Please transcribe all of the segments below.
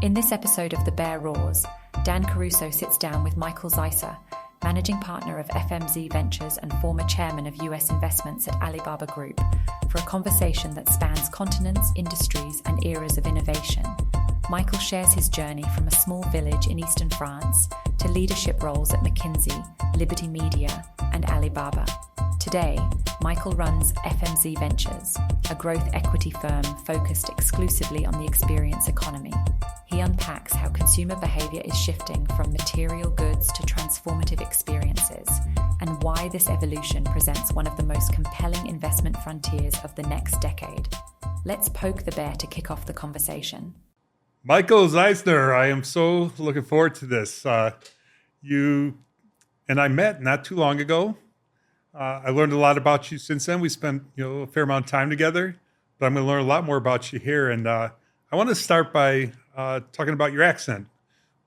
In this episode of The Bear Roars, Dan Caruso sits down with Michael Zeisser, managing partner of FMZ Ventures and former chairman of US investments at Alibaba Group, for a conversation that spans continents, industries, and eras of innovation. Michael shares his journey from a small village in eastern France to leadership roles at McKinsey, Liberty Media, and Alibaba. Today, Michael runs FMZ Ventures, a growth equity firm focused exclusively on the experience economy. He unpacks how consumer behavior is shifting from material goods to transformative experiences, and why this evolution presents one of the most compelling investment frontiers of the next decade. Let's poke the bear to kick off the conversation. Michael Zeisser, I am so looking forward to this. You and I met not too long ago. I learned a lot about you since then. We spent a fair amount of time together, but I'm going to learn a lot more about you here. And I want to start by talking about your accent.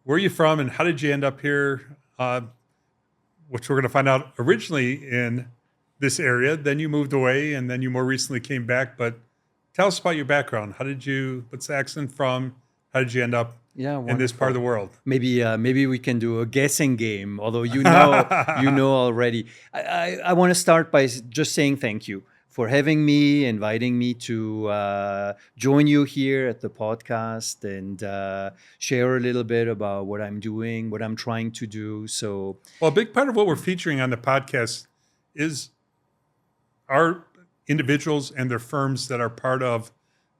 Where are you from, and how did you end up here? Which we're going to find out originally in this area. Then you moved away, and then you more recently came back. But tell us about your background. What's the accent from? How did you end up in this part of the world? Maybe we can do a guessing game, although you know already. I want to start by just saying thank you for having me, inviting me to join you here at the podcast and share a little bit about what I'm doing, what I'm trying to do. So, well, a big part of what we're featuring on the podcast is our individuals and their firms that are part of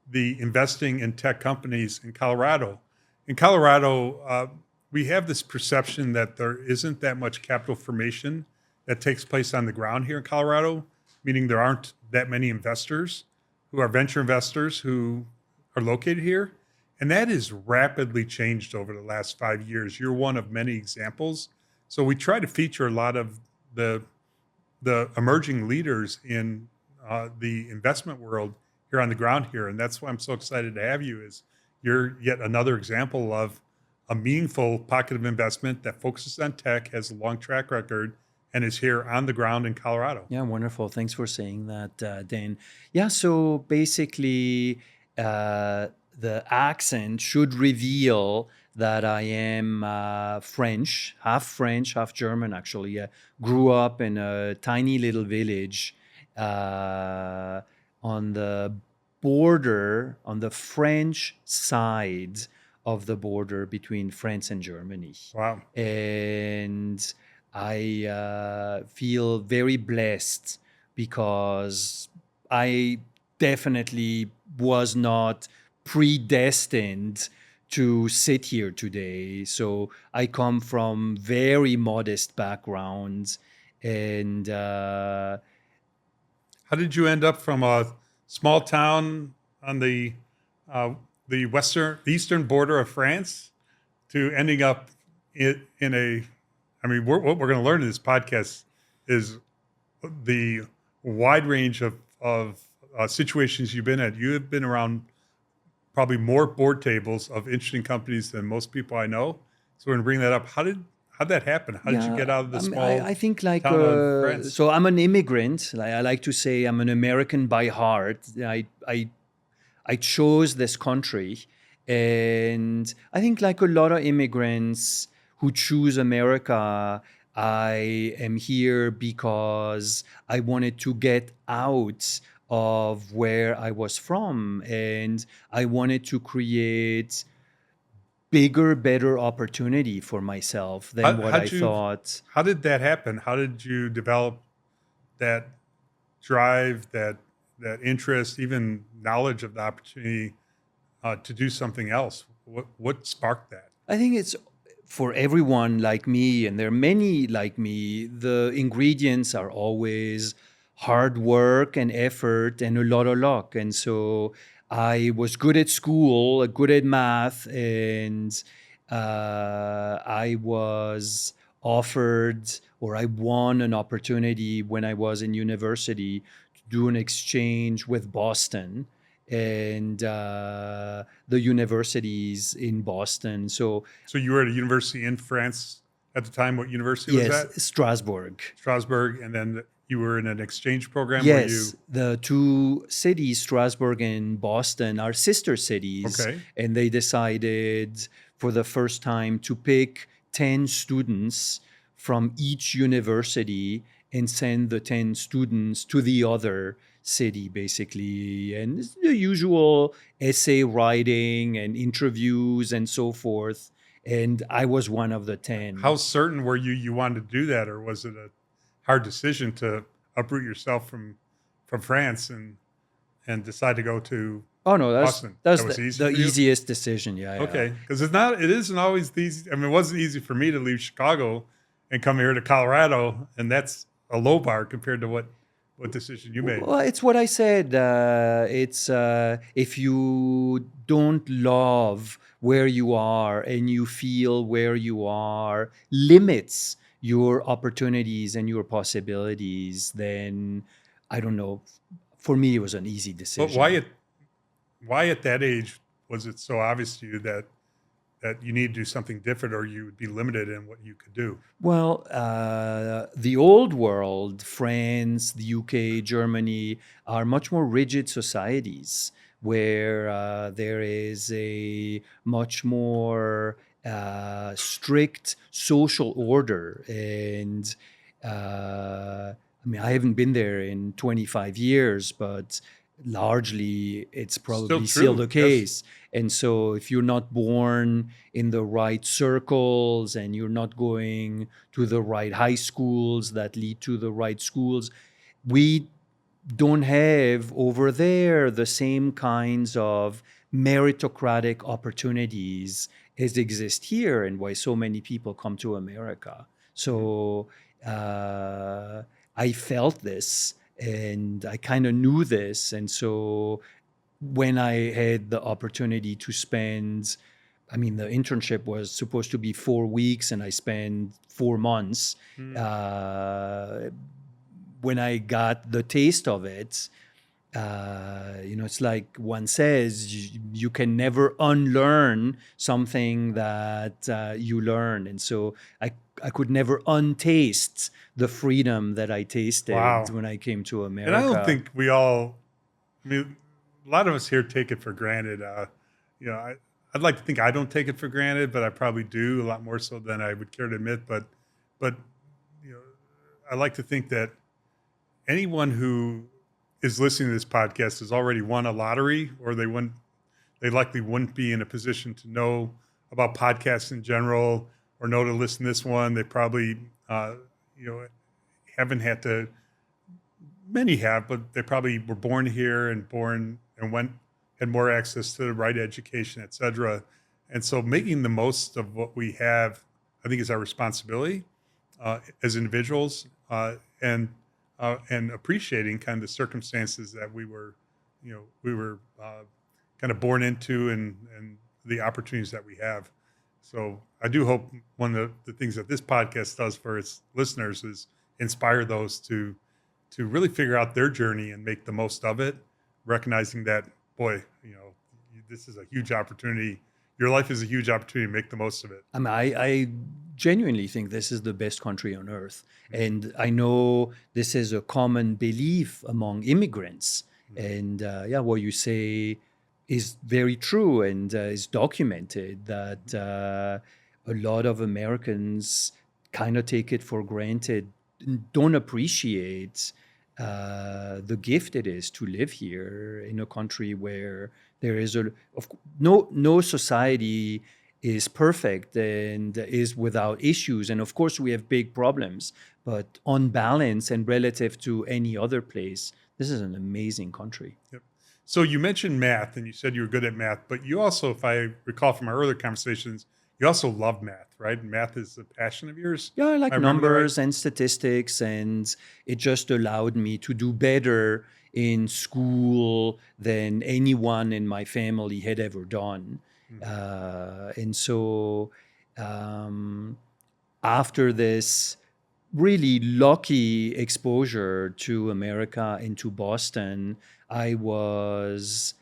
the investing in tech companies in Colorado. In Colorado, we have this perception that there isn't that much capital formation that takes place on the ground here in Colorado, meaning there aren't that many investors who are venture investors who are located here. And that has rapidly changed over the last 5 years. You're one of many examples. So we try to feature a lot of the emerging leaders in the investment world here on the ground here. And that's why I'm so excited to have you, is you're yet another example of a meaningful pocket of investment that focuses on tech, has a long track record, and is here on the ground in Colorado. Yeah, wonderful. Thanks for saying that, Dan. Yeah, so basically, the accent should reveal that I am French, half German, actually. Grew up in a tiny little village on the border, on the French side of the border between France and Germany. Wow. And I feel very blessed because I definitely was not predestined to sit here today. So I come from very modest backgrounds. And how did you end up from a small town on the eastern border of France to ending up in a? I mean, what we're going to learn in this podcast is the wide range of situations you've been at. You have been around probably more board tables of interesting companies than most people I know. So we're going to bring that up. How'd that happen? How did you get out of the small I think town of France? So I'm an immigrant. I like to say I'm an American by heart. I chose this country, and I think like a lot of immigrants who choose America, I am here because I wanted to get out of where I was from, and I wanted to create bigger, better opportunity for myself than what I thought. How did that happen? How did you develop that drive, that interest, even knowledge of the opportunity to do something else? What sparked that? I think it's for everyone like me, and there are many like me, the ingredients are always hard work and effort and a lot of luck. And so I was good at school, good at math, and I was offered, or I won an opportunity when I was in university to do an exchange with Boston and the universities in Boston. So you were at a university in France at the time. What university was that? Strasbourg. Strasbourg, and then you were in an exchange program where you... Yes, the two cities, Strasbourg and Boston, are sister cities, Okay. and they decided for the first time to pick 10 students from each university and send the 10 students to the other city, basically. And it's the usual essay writing and interviews and so forth. And I was one of the 10. How certain were you wanted to do that, or was it a hard decision to uproot yourself from France and decide to go to Oh no, Boston? that's That was the, easy the for you? easiest decision. Yeah. Okay, because it isn't always easy. I mean, it wasn't easy for me to leave Chicago and come here to Colorado, and that's a low bar compared to what decision you made. Well, it's what I said. It's if you don't love where you are and you feel where you are limits your opportunities and your possibilities, then I don't know. For me, it was an easy But decision. why at that age was it so obvious to you that you need to do something different, or you would be limited in what you could do? Well, the old world, France, the UK, Germany, are much more rigid societies where there is a much more strict social order. And I mean, I haven't been there in 25 years, but largely it's probably still true, the yes. case. And so if you're not born in the right circles and you're not going to the right high schools that lead to the right schools, we don't have over there the same kinds of meritocratic opportunities as exist here, and why so many people come to America. So I felt this and I kind of knew this. And so when I had the opportunity to spend, I mean, the internship was supposed to be 4 weeks, and I spent 4 months. When I got the taste of it, it's like one says, you can never unlearn something that you learn. And so I could never untaste the freedom that I tasted Wow. when I came to America. And I don't think we all, I mean, a lot of us here take it for granted. I'd like to think I don't take it for granted, but I probably do a lot more so than I would care to admit. But I like to think that anyone who is listening to this podcast has already won a lottery, or they likely wouldn't be in a position to know about podcasts in general, or know to listen to this one. They probably, haven't had to. Many have, but they probably were born here and had more access to the right education, et cetera. And so making the most of what we have, I think, is our responsibility as individuals, and appreciating kind of the circumstances that we were kind of born into, and the opportunities that we have. So I do hope one of the things that this podcast does for its listeners is inspire those to really figure out their journey and make the most of it, recognizing that, boy, this is a huge opportunity. Your life is a huge opportunity to make the most of it. I mean, I genuinely think this is the best country on earth. And I know this is a common belief among immigrants. And what you say is very true, and is documented that a lot of Americans kind of take it for granted, don't appreciate the gift it is to live here in a country where there is no society is perfect and is without issues. And of course we have big problems, but on balance and relative to any other place, this is an amazing country. Yep. So you mentioned math, and you said you were good at math, but you also, if I recall from our earlier conversations, you also love math, right? Math is a passion of yours. Yeah, I like I remember numbers and statistics, and it just allowed me to do better in school than anyone in my family had ever done. And so after this really lucky exposure to America and to Boston, I was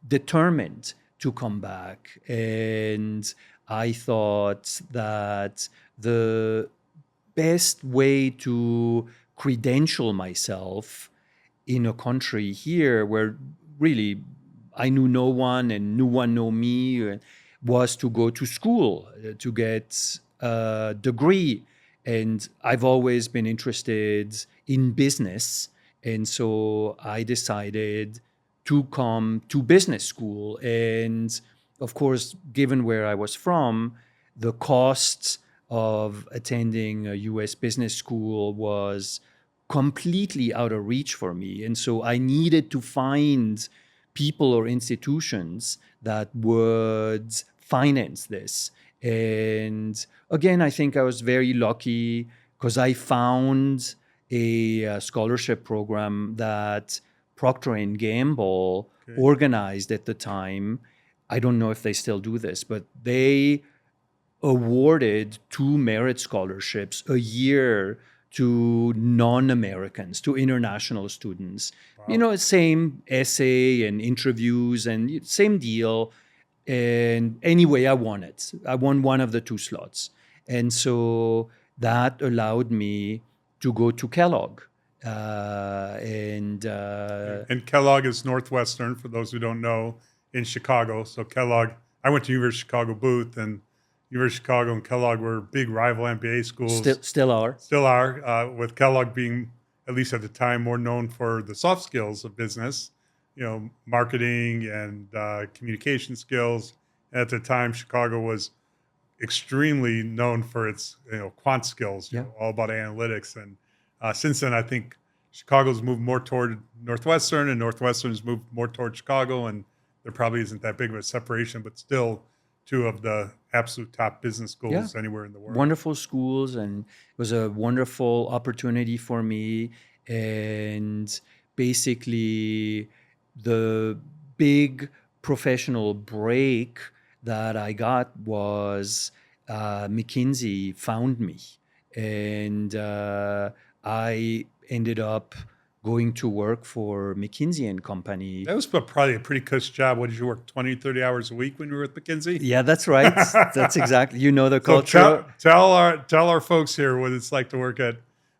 determined to come back. And I thought that the best way to credential myself in a country here where really I knew no one and no one knew me, was to go to school to get a degree. And I've always been interested in business. And so I decided to come to business school. And of course, given where I was from, the cost of attending a US business school was completely out of reach for me. And so I needed to find people or institutions that would finance this. And again, I think I was very lucky because I found a scholarship program that Procter and Gamble organized at the time. I don't know if they still do this, but they awarded 2 merit scholarships a year to non-Americans, to international students. Wow. Same essay and interviews and same deal. And anyway, I won it. I won one of the 2 slots. And so that allowed me to go to Kellogg. And Kellogg is Northwestern, for those who don't know, in Chicago. So Kellogg, I went to University of Chicago Booth, and University of Chicago and Kellogg were big rival MBA schools. Still are. Still are, with Kellogg being, at least at the time, more known for the soft skills of business, marketing and communication skills. And at the time, Chicago was extremely known for its, quant skills, all about analytics. And since then, I think Chicago's moved more toward Northwestern, and Northwestern's moved more toward Chicago. And there probably isn't that big of a separation, but still 2 of the absolute top business schools anywhere in the world. Wonderful schools, and it was a wonderful opportunity for me. And basically, the big professional break that I got was McKinsey found me. And I ended up going to work for McKinsey and Company. That was probably a pretty cush job. What did you work, 20, 30 hours a week when you were at McKinsey? Yeah, that's right. That's exactly, the culture. So tell our folks here what it's like to work at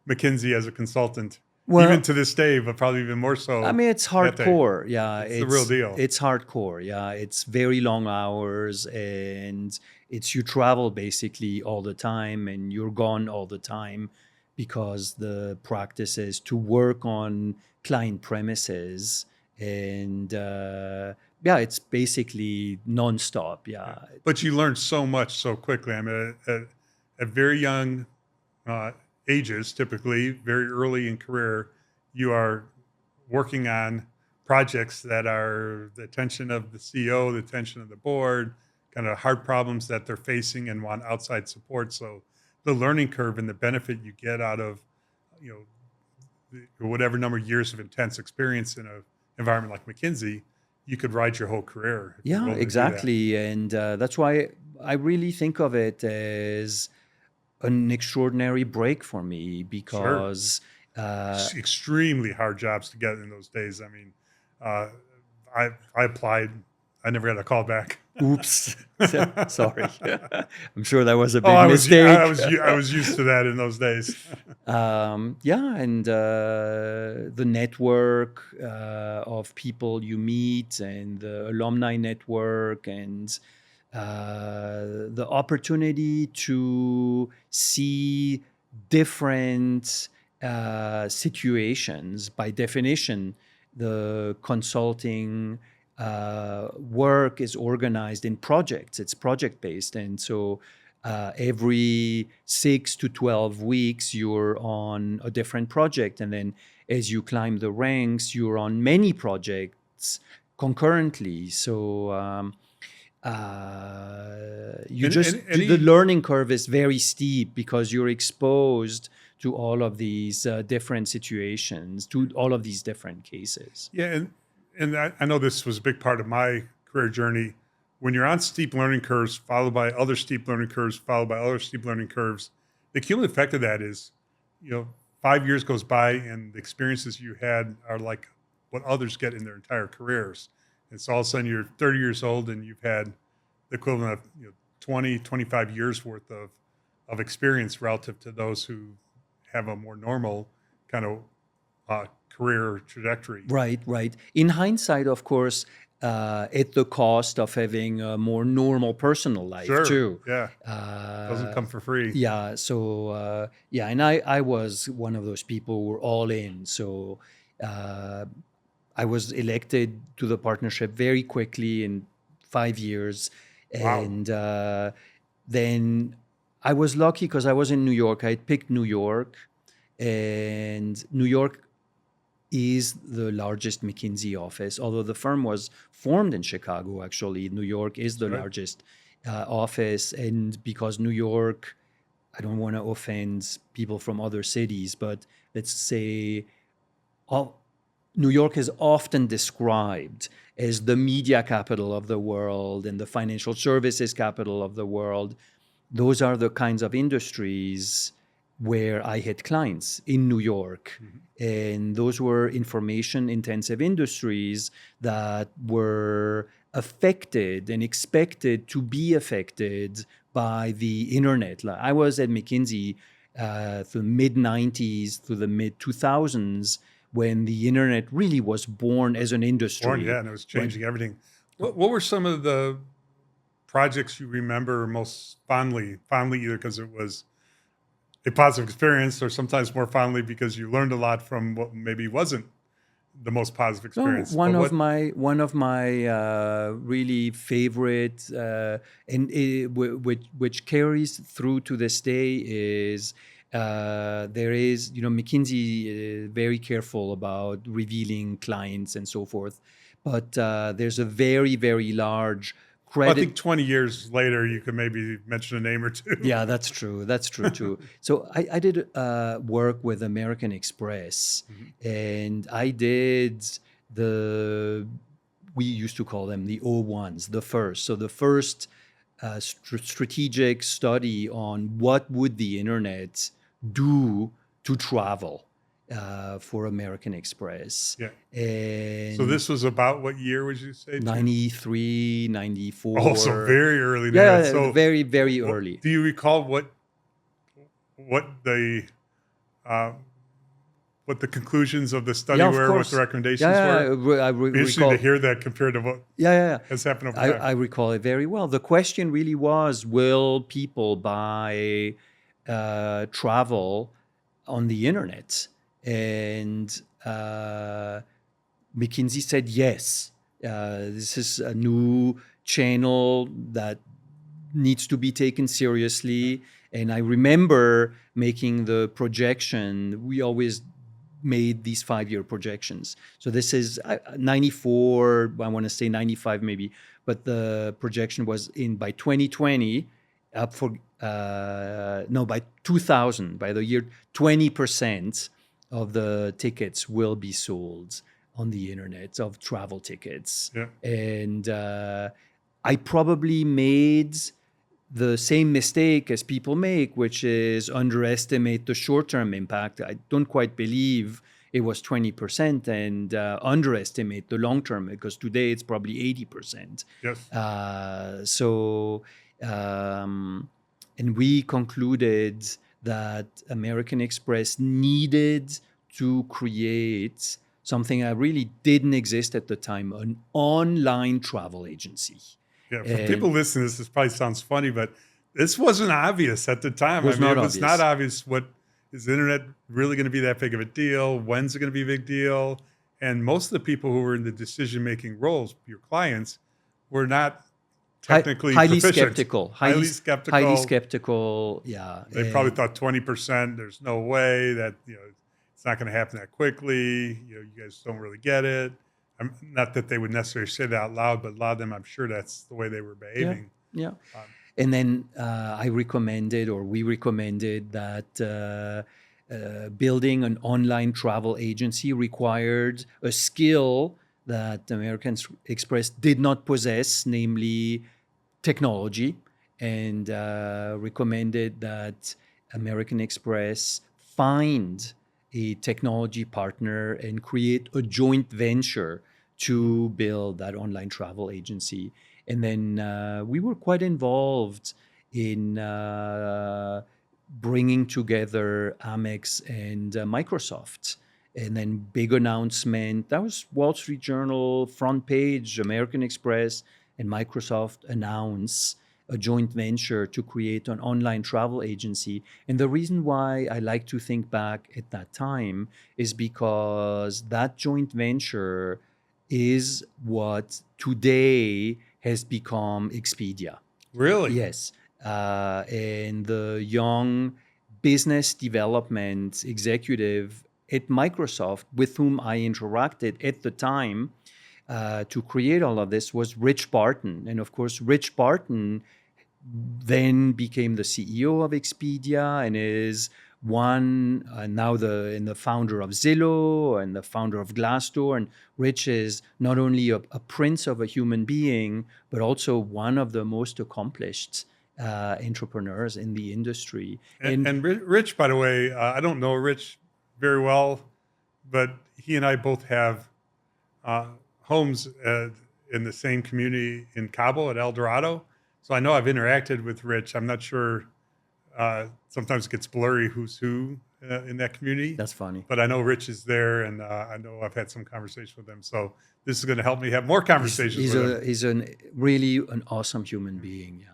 McKinsey as a consultant. Well, even to this day, but probably even more so. I mean, it's hardcore. It's the real deal. It's hardcore. Yeah, it's very long hours, and you travel basically all the time, and you're gone all the time, because the practice is to work on client premises, and it's basically nonstop. Yeah. But you learn so much so quickly. I mean, at very young ages, typically very early in career, you are working on projects that are the attention of the CEO, the attention of the board, kind of hard problems that they're facing and want outside support. So the learning curve and the benefit you get out of, whatever number of years of intense experience in an environment like McKinsey, you could ride your whole career. Yeah, exactly. And that's why I really think of it as an extraordinary break for me, because extremely hard jobs to get in those days. I mean, I applied. I never got a call back. Oops. Sorry. I'm sure that was a big mistake. I was used to that in those days. And the network of people you meet, and the alumni network, and the opportunity to see different situations. By definition, the consulting work is organized in projects. It's project-based. And so every 6 to 12 weeks, you're on a different project. And then as you climb the ranks, you're on many projects concurrently. So the learning curve is very steep, because you're exposed to all of these different situations, to all of these different cases. Yeah, and I know this was a big part of my career journey. When you're on steep learning curves, followed by other steep learning curves, followed by other steep learning curves, the cumulative effect of that is, 5 years goes by, and the experiences you had are like what others get in their entire careers. And so all of a sudden you're 30 years old, and you've had the equivalent of 20, 25 years worth of experience relative to those who have a more normal kind of career trajectory. Right. In hindsight, of course, at the cost of having a more normal personal life Sure. too. Yeah. Doesn't come for free. Yeah. So and I was one of those people who were all in. So I was elected to the partnership very quickly in 5 years, Wow. and then I was lucky because I was in New York. I had picked New York, and New York is the largest McKinsey office, although the firm was formed in Chicago, actually. New York is the Right. largest office. And because New York, I don't want to offend people from other cities, but let's say New York is often described as the media capital of the world and the financial services capital of the world. Those are the kinds of industries where I had clients in New York. And those were information intensive industries that were affected and expected to be affected by the internet. Like, I was at McKinsey through the mid 90s to the mid 2000s when the internet really was born as an industry. And it was changing everything. What were some of the projects you remember most fondly either because it was a positive experience or sometimes more fondly because you learned a lot from what maybe wasn't the most positive experience? No, one of my really favorite which carries through to this day is there is, McKinsey is very careful about revealing clients and so forth, but there's a very, very large credit. I think 20 years later, you could maybe mention a name or two. Yeah, that's true. That's true too. So I did work with American Express, and I did we used to call them the O1s, the first. So the first strategic study on what would the internet do to travel for American Express. Yeah. And so this was about what year would you say? 93, 94. Oh, so very early. Yeah, so very, very early. Do you recall what the conclusions of the study were, what the recommendations were? I Interesting to hear that compared to what has happened over time. I recall it very well. The question really was, will people buy travel on the internet? And McKinsey said yes. This is a new channel that needs to be taken seriously. And I remember making the projection. We always made these 5-year projections. So this is 94, I want to say 95 maybe, but the projection was by 2020, by 2000, by the year 20% of the tickets will be sold on the internet, of travel tickets. Yeah. And I probably made the same mistake as people make, which is underestimate the short-term impact. I don't quite believe it was 20% and underestimate the long-term, because today it's probably 80%. Yes. And we concluded that American Express needed to create something that really didn't exist at the time, an online travel agency. Yeah, for people listening, this probably sounds funny, but this wasn't obvious at the time. It was not obvious. What is the internet really going to be that big of a deal? When's it going to be a big deal? And most of the people who were in the decision-making roles, your clients, were not technically highly proficient. Highly skeptical. Yeah, they probably thought 20%. There's no way that it's not going to happen that quickly. You guys don't really get it. Not that they would necessarily say that out loud, but a lot of them, I'm sure that's the way they were behaving. Yeah. And then we recommended that building an online travel agency required a skill that American Express did not possess, namely technology, and recommended that American Express find a technology partner and create a joint venture to build that online travel agency. And then we were quite involved in bringing together Amex and Microsoft. And then big announcement. That was Wall Street Journal, front page, American Express, and Microsoft announce a joint venture to create an online travel agency. And the reason why I like to think back at that time is because that joint venture is what today has become Expedia. Really? Yes. And the young business development executive at Microsoft with whom I interacted at the time to create all of this was Rich Barton. And of course, Rich Barton then became the CEO of Expedia and is now the founder of Zillow and the founder of Glassdoor. And Rich is not only a prince of a human being, but also one of the most accomplished entrepreneurs in the industry. And Rich, by the way, I don't know Rich very well, but he and I both have homes in the same community in Cabo at El Dorado. So I know I've interacted with Rich. I'm not sure. Sometimes it gets blurry who's who in that community. That's funny. But I know Rich is there, and I know I've had some conversation with him. So this is going to help me have more conversations with him. He's really an awesome human being, yeah.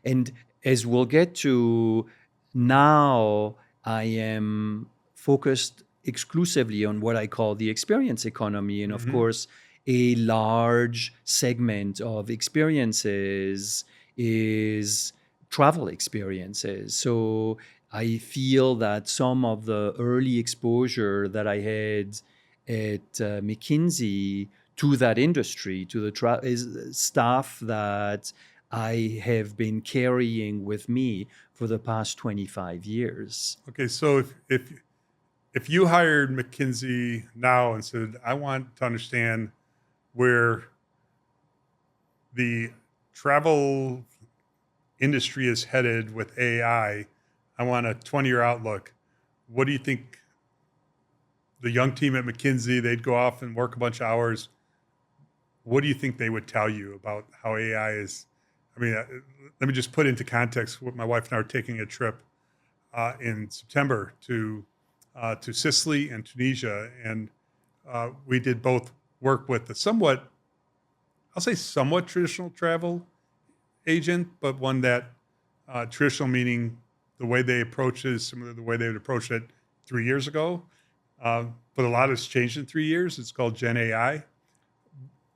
And as we'll get to now, I am focused exclusively on what I call the experience economy. And of course, a large segment of experiences is travel experiences. So I feel that some of the early exposure that I had at McKinsey to that industry, to the is stuff that I have been carrying with me for the past 25 years. Okay, so if you hired McKinsey now and said, I want to understand where the travel industry is headed with AI, I want a 20-year outlook. What do you think the young team at McKinsey, they'd go off and work a bunch of hours. What do you think they would tell you about how AI is? I mean, let me just put into context what my wife and I are taking a trip in September to Sicily and Tunisia. And we did both work with a somewhat traditional travel agent, but one that traditional meaning the way they approach it is similar to the way they would approach it 3 years ago. But a lot has changed in 3 years. It's called Gen AI.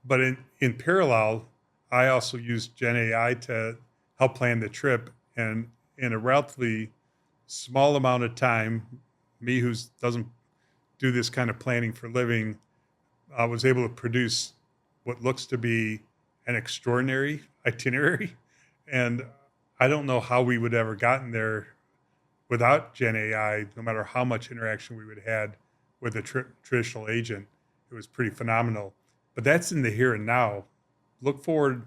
But in parallel, I also used Gen AI to help plan the trip. And in a relatively small amount of time, me who doesn't do this kind of planning for a living, I was able to produce what looks to be an extraordinary itinerary. And I don't know how we would ever gotten there without Gen AI, no matter how much interaction we would have had with a traditional agent. It was pretty phenomenal. But that's in the here and now. Look forward,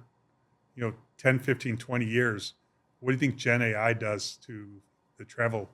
10, 15, 20 years. What do you think Gen AI does to the travel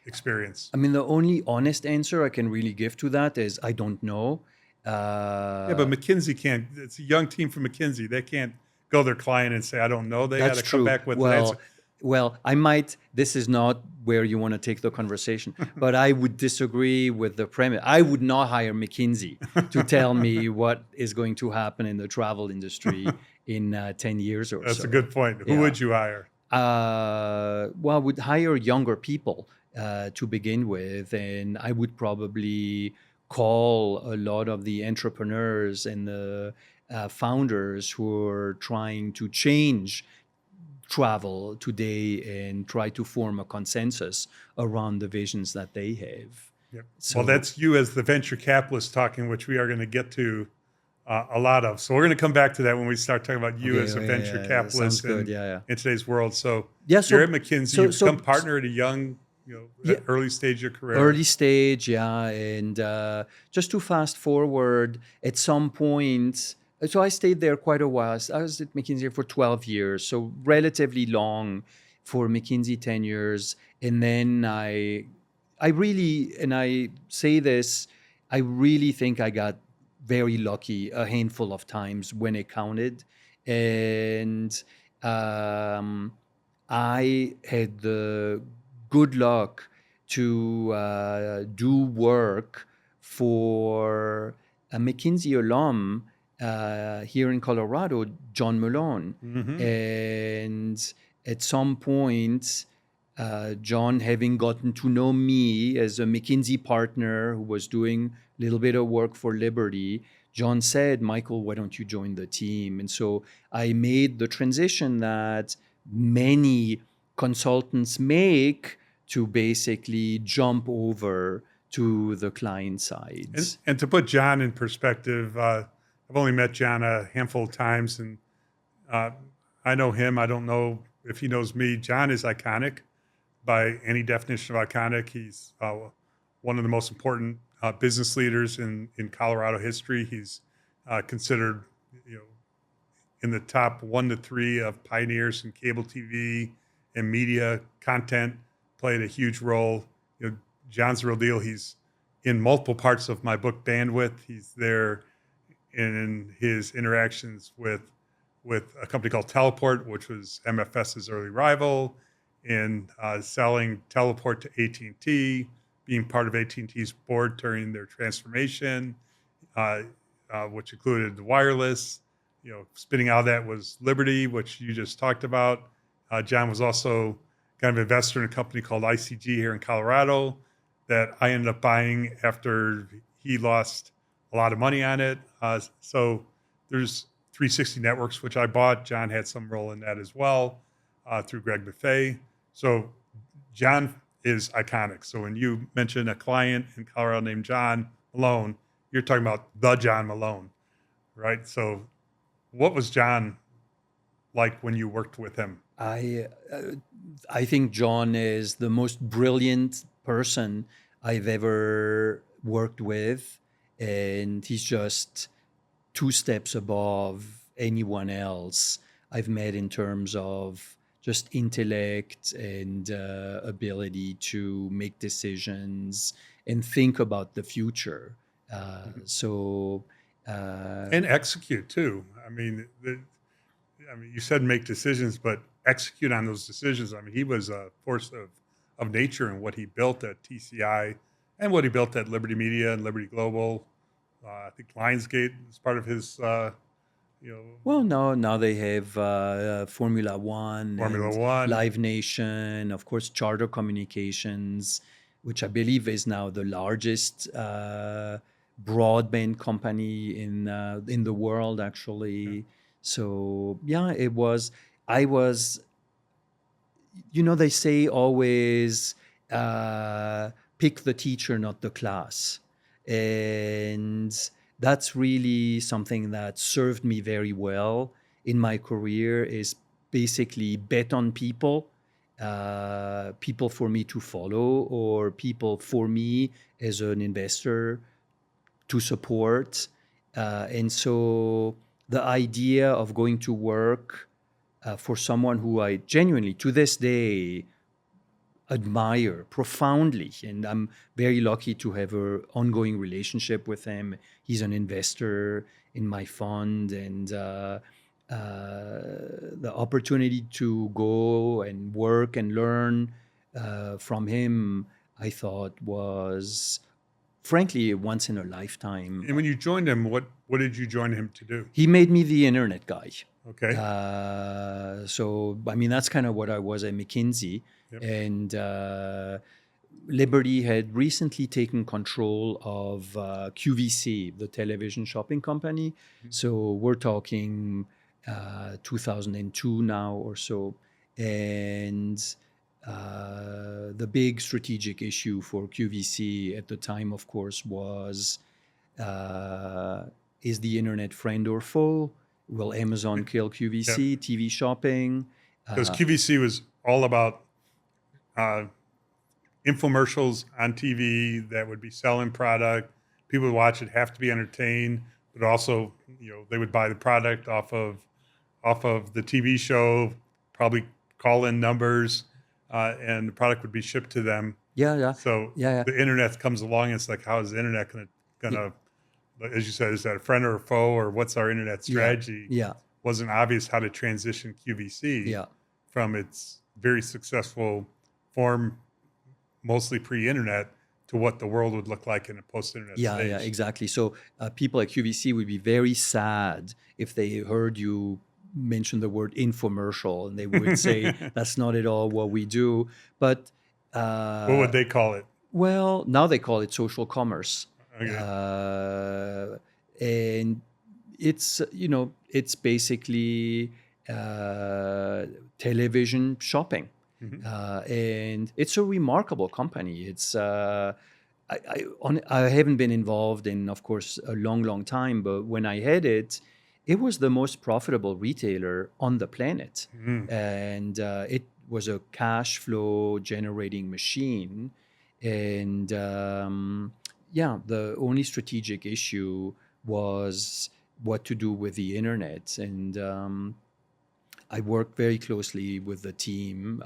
experience? I mean, the only honest answer I can really give to that is I don't know. Yeah, but McKinsey can't. It's a young team from McKinsey. They can't go to their client and say, I don't know. They got to come back with an answer. Well, I might, this is not where you want to take the conversation, but I would disagree with the premise. I would not hire McKinsey to tell me what is going to happen in the travel industry in 10 years or so. That's a good point. Who would you hire? Well, I would hire younger people to begin with, and I would probably call a lot of the entrepreneurs and the founders who are trying to change travel today and try to form a consensus around the visions that they have. Yep. So, well, that's you as the venture capitalist talking, which we are going to get to a lot of. So we're going to come back to that when we start talking about you as a venture capitalist in today's world. So, you're at McKinsey, you've become partner at a young, early stage of your career. Early stage, yeah. And just to fast forward, at some point, so I stayed there quite a while. I was at McKinsey for 12 years, so relatively long for McKinsey tenures. And then I really, and I say this, I really think I got very lucky a handful of times when it counted. And I had the good luck to do work for a McKinsey alum here in Colorado, John Malone. And at some point, John, having gotten to know me as a McKinsey partner who was doing a little bit of work for Liberty, John said, Michael, why don't you join the team? And so I made the transition that many consultants make to basically jump over to the client side. And to put John in perspective, I've only met John a handful of times, and I know him. I don't know if he knows me. John is iconic by any definition of iconic. He's one of the most important business leaders in Colorado history. He's considered, in the top 1 to 3 of pioneers in cable TV and media content. Played a huge role. John's the real deal. He's in multiple parts of my book, Bandwidth. He's there in his interactions with a company called Teleport, which was MFS's early rival, in selling Teleport to AT&T, being part of AT&T's board during their transformation, which included the wireless. Spinning out of that was Liberty, which you just talked about. John was also kind of investor in a company called ICG here in Colorado that I ended up buying after he lost a lot of money on it. So there's 360 Networks, which I bought. John had some role in that as well through Greg Buffet. So John is iconic. So when you mention a client in Colorado named John Malone, you're talking about the John Malone, right? So what was John like when you worked with him? I think John is the most brilliant person I've ever worked with, and he's just 2 steps above anyone else I've met in terms of just intellect and ability to make decisions and think about the future. And execute too. I mean, you said make decisions, but execute on those decisions. I mean, he was a force of nature in what he built at TCI and what he built at Liberty Media and Liberty Global. I think Lionsgate is part of his, Well, now they have Formula One, Live Nation, of course, Charter Communications, which I believe is now the largest broadband company in the world, actually. Yeah. So yeah, I was, they say always pick the teacher, not the class. And that's really something that served me very well in my career, is basically bet on people, people for me to follow, or people for me as an investor to support. And so the idea of going to work for someone who I genuinely, to this day, admire profoundly, and I'm very lucky to have an ongoing relationship with him. He's an investor in my fund, and the opportunity to go and work and learn from him, I thought was, frankly, a once in a lifetime. And when you joined him, what did you join him to do? He made me the internet guy. Okay. So, I mean, that's kind of what I was at McKinsey. Yep. And Liberty had recently taken control of QVC, the television shopping company. Mm-hmm. So we're talking 2002 now or so. And the big strategic issue for QVC at the time, of course, was, is the internet friend or foe? Will Amazon kill QVC, yep. TV shopping? Because QVC was all about infomercials on TV that would be selling product. People would watch it, have to be entertained, but also, they would buy the product off of the TV show, probably call in numbers, and the product would be shipped to them. Yeah. So the internet comes along, and it's like, how is the internet gonna as you said, is that a friend or a foe, or what's our internet strategy? Yeah. Wasn't obvious how to transition QVC from its very successful form mostly pre-internet, to what the world would look like in a post-internet stage. Yeah, exactly. So people at QVC would be very sad if they heard you mention the word infomercial, and they would say that's not at all what we do. But What would they call it? well, now they call it social commerce, Okay. and it's it's basically television shopping. And it's a remarkable company. It's I haven't been involved in, of course, a long time, but when I had it, it was the most profitable retailer on the planet, and it was a cash flow generating machine. And the only strategic issue was what to do with the internet. And I worked very closely with the team.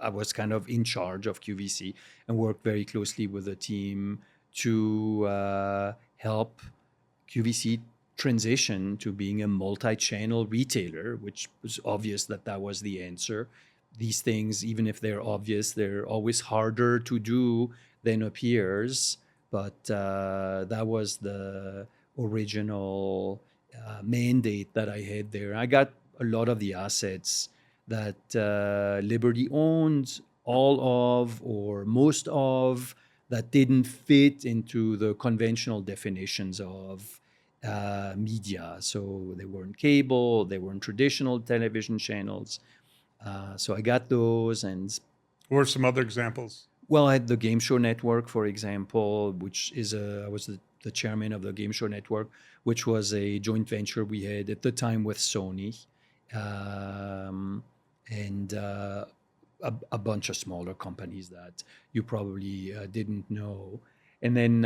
I was kind of in charge of QVC and worked very closely with the team to help QVC transition to being a multi-channel retailer, which was obvious that was the answer. These things, even if they're obvious, they're always harder to do than appears. But that was the original mandate that I had there. I got a lot of the assets that Liberty owned, all of or most of, that didn't fit into the conventional definitions of media. So they weren't cable, they weren't traditional television channels. So I got those. And What are some other examples? well, I had the Game Show Network, for example, which is I was the chairman of the Game Show Network, which was a joint venture we had at the time with Sony, and a bunch of smaller companies that you probably didn't know. And then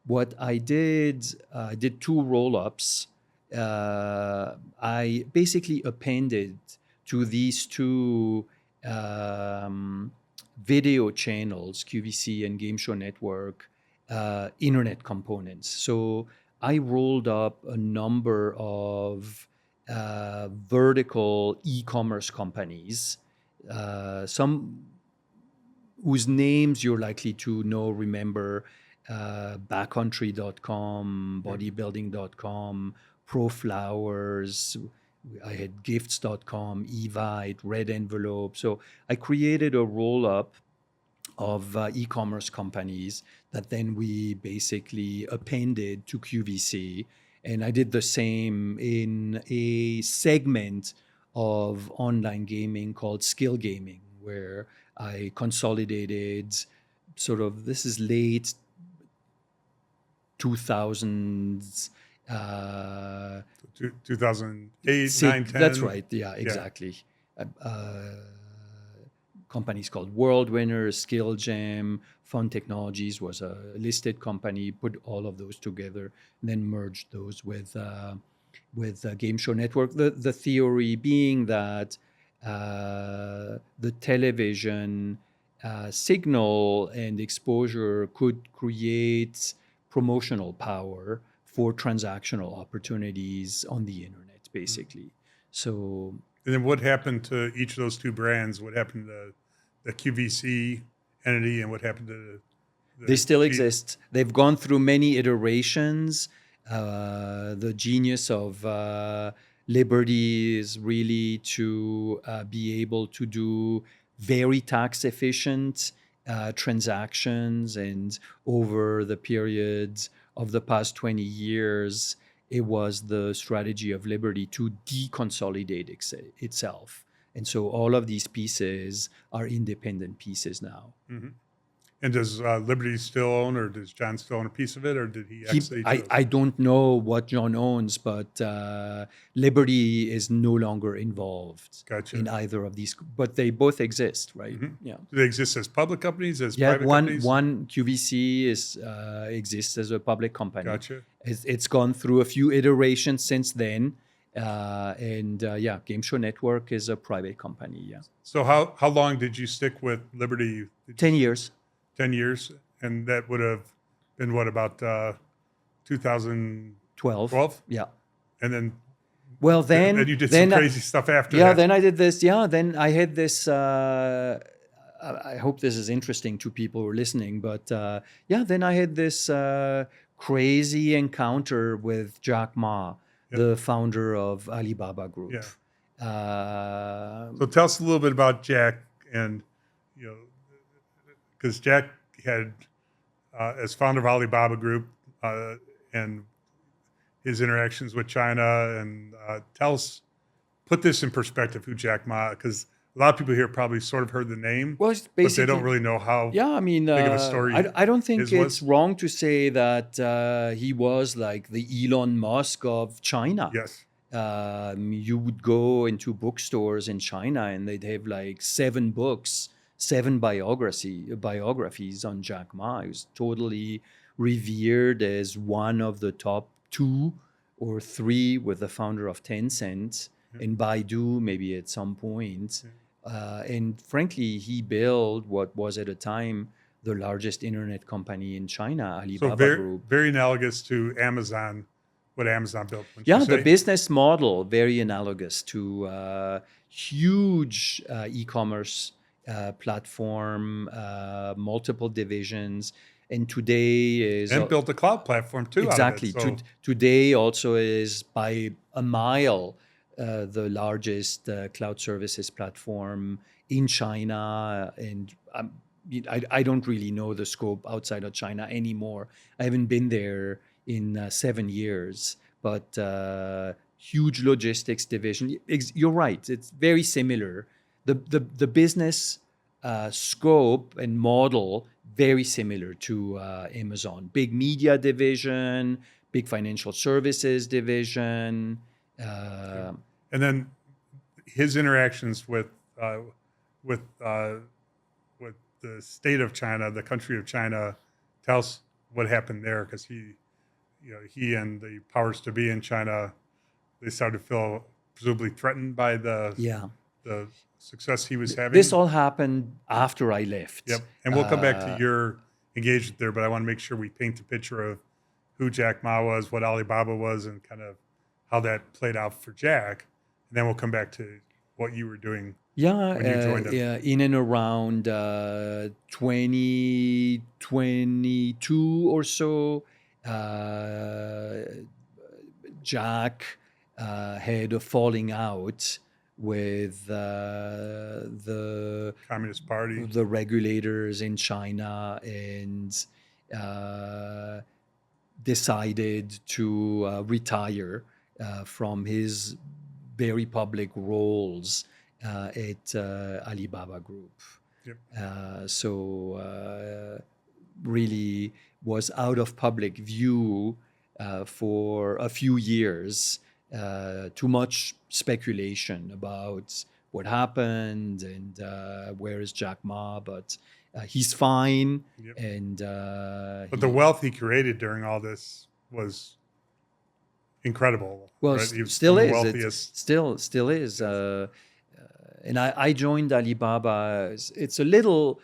what I did 2 roll-ups. I basically appended to these 2 video channels, QVC and Game Show Network, internet components. So I rolled up a number of vertical e-commerce companies, some whose names you're likely to remember, backcountry.com, bodybuilding.com, ProFlowers. I had gifts.com, Evite, Red Envelope. So I created a roll-up of e-commerce companies that then we basically appended to QVC. And I did the same in a segment of online gaming called skill gaming, where I consolidated this is late 2000s, 2008, 9, 10. That's right. Yeah, exactly. Companies called World Winners, Skill Jam, Fun Technologies was a listed company. Put all of those together, and then merged those with Game Show Network. The theory being that the television signal and exposure could create promotional power for transactional opportunities on the internet, basically. So, and then what happened to each of those 2 brands? What happened to the QVC entity, and what happened to they still exist. They've gone through many iterations. The genius of Liberty is really to be able to do very tax efficient transactions, and over the periods of the past 20 years, it was the strategy of Liberty to deconsolidate itself. And so all of these pieces are independent pieces now. Mm-hmm. And does Liberty still own, or does John still own a piece of it, or did he actually? I don't know what John owns, but Liberty is no longer involved in either of these. But they both exist, right? Mm-hmm. Yeah. Do they exist as public companies, as private companies? One QVC exists as a public company. Gotcha. It's gone through a few iterations since then. Game Show Network is a private company. Yeah. So how long did you stick with Liberty? 10 years. 10 years, and that would have been about 2012? Yeah. And then then you did some crazy stuff after that. Yeah, then I did this. Yeah, then I had this I hope this is interesting to people who are listening, but then I had this crazy encounter with Jack Ma, the founder of Alibaba Group. So tell us a little bit about Jack, and because Jack had, as founder of Alibaba Group, and his interactions with China, and put this in perspective, who Jack Ma, because a lot of people here probably sort of heard the name, well, it's but they don't really know how big of a story I don't think his it's was. wrong to say that he was like the Elon Musk of China. Yes. You would go into bookstores in China and they'd have like 7 books, 7 biographies on Jack Ma. He was totally revered as one of the top 2 or 3, with the founder of Tencent and Baidu maybe at some point. And frankly, he built what was at a time the largest internet company in China, Alibaba Group. Very analogous to Amazon, what Amazon built. The business model, very analogous to huge e-commerce platform, multiple divisions. And today is... And built a cloud platform too. Exactly. Out of it, so. Today also is by a mile the largest cloud services platform in China. And I don't really know the scope outside of China anymore. I haven't been there in 7 years, but huge logistics division. You're right. It's very similar. The business scope and model, very similar to Amazon. Big media division, big financial services division. And then his interactions with the state of China, the country of China. Tell us what happened there, because he and the powers to be in China, they started to feel presumably threatened by the success he was having. This all happened after I left. Yep. And we'll come back to your engagement there, but I want to make sure we paint the picture of who Jack Ma was, what Alibaba was, and kind of how that played out for Jack. And then we'll come back to what you were doing when you joined them. In and around 2022 or so, Jack had a falling out with the Communist Party, the regulators in China, and decided to retire from his very public roles at Alibaba Group. Yep. So really was out of public view for a few years. Too much speculation about what happened and where is Jack Ma, but he's fine. Yep. And but the wealth he created during all this was incredible. Well, right? Still is. Wealthiest. Still is. And I joined Alibaba. It's a little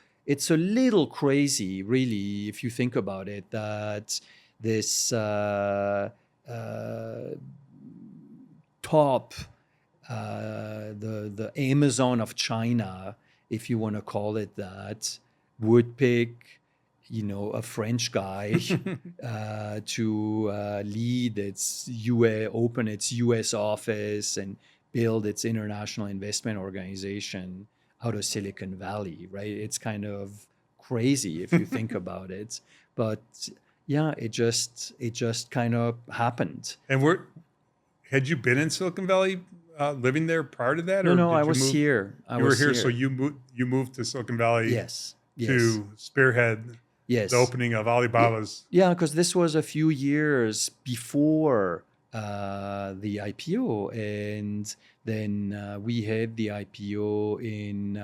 crazy, really, if you think about it, that this top, the Amazon of China, if you want to call it that, would pick, a French guy to lead open its U.S. office and build its international investment organization out of Silicon Valley, right? It's kind of crazy if you think about it, but yeah, it just kind of happened. And had you been in Silicon Valley, living there prior to that? No, I was here. You were here, so you moved to Silicon Valley. Yes. To spearhead the opening of Alibaba's. Yeah, because this was a few years before the IPO, and then we had the IPO in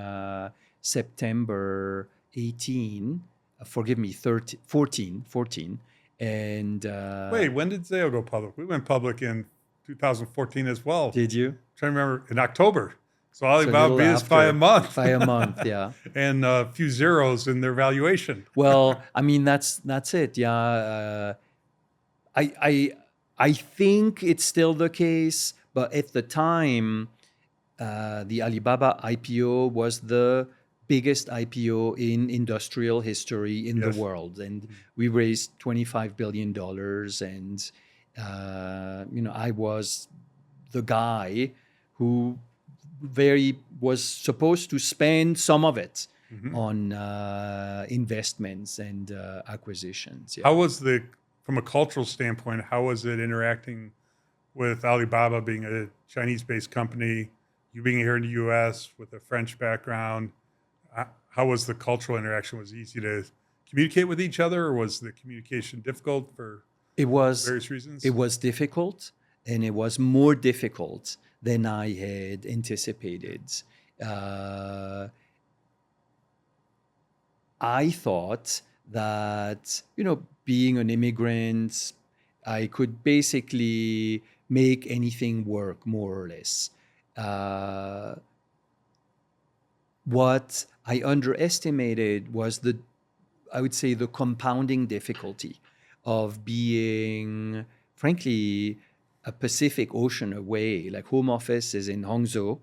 September 18. Forgive me, 14. And wait, when did Zayo go public? We went public in 2014 as well. Did you? I'm trying to remember, in October. So Alibaba beat us by a month. By a month, yeah. And a few zeros in their valuation. Well, I mean, that's it. Yeah. I think it's still the case, but at the time, the Alibaba IPO was the biggest IPO in industrial history in the world. And we raised $25 billion. And, I was the guy who was supposed to spend some of it on investments and acquisitions. Yeah. How was from a cultural standpoint, how was it interacting with Alibaba being a Chinese-based company, you being here in the U.S. with a French background? How was the cultural interaction? Was it easy to communicate with each other, or was the communication difficult for various reasons? It was difficult, and it was more difficult than I had anticipated. I thought that, being an immigrant, I could basically make anything work, more or less. What I underestimated was I would say, the compounding difficulty of being, frankly, a Pacific Ocean away. Like, home office is in Hangzhou,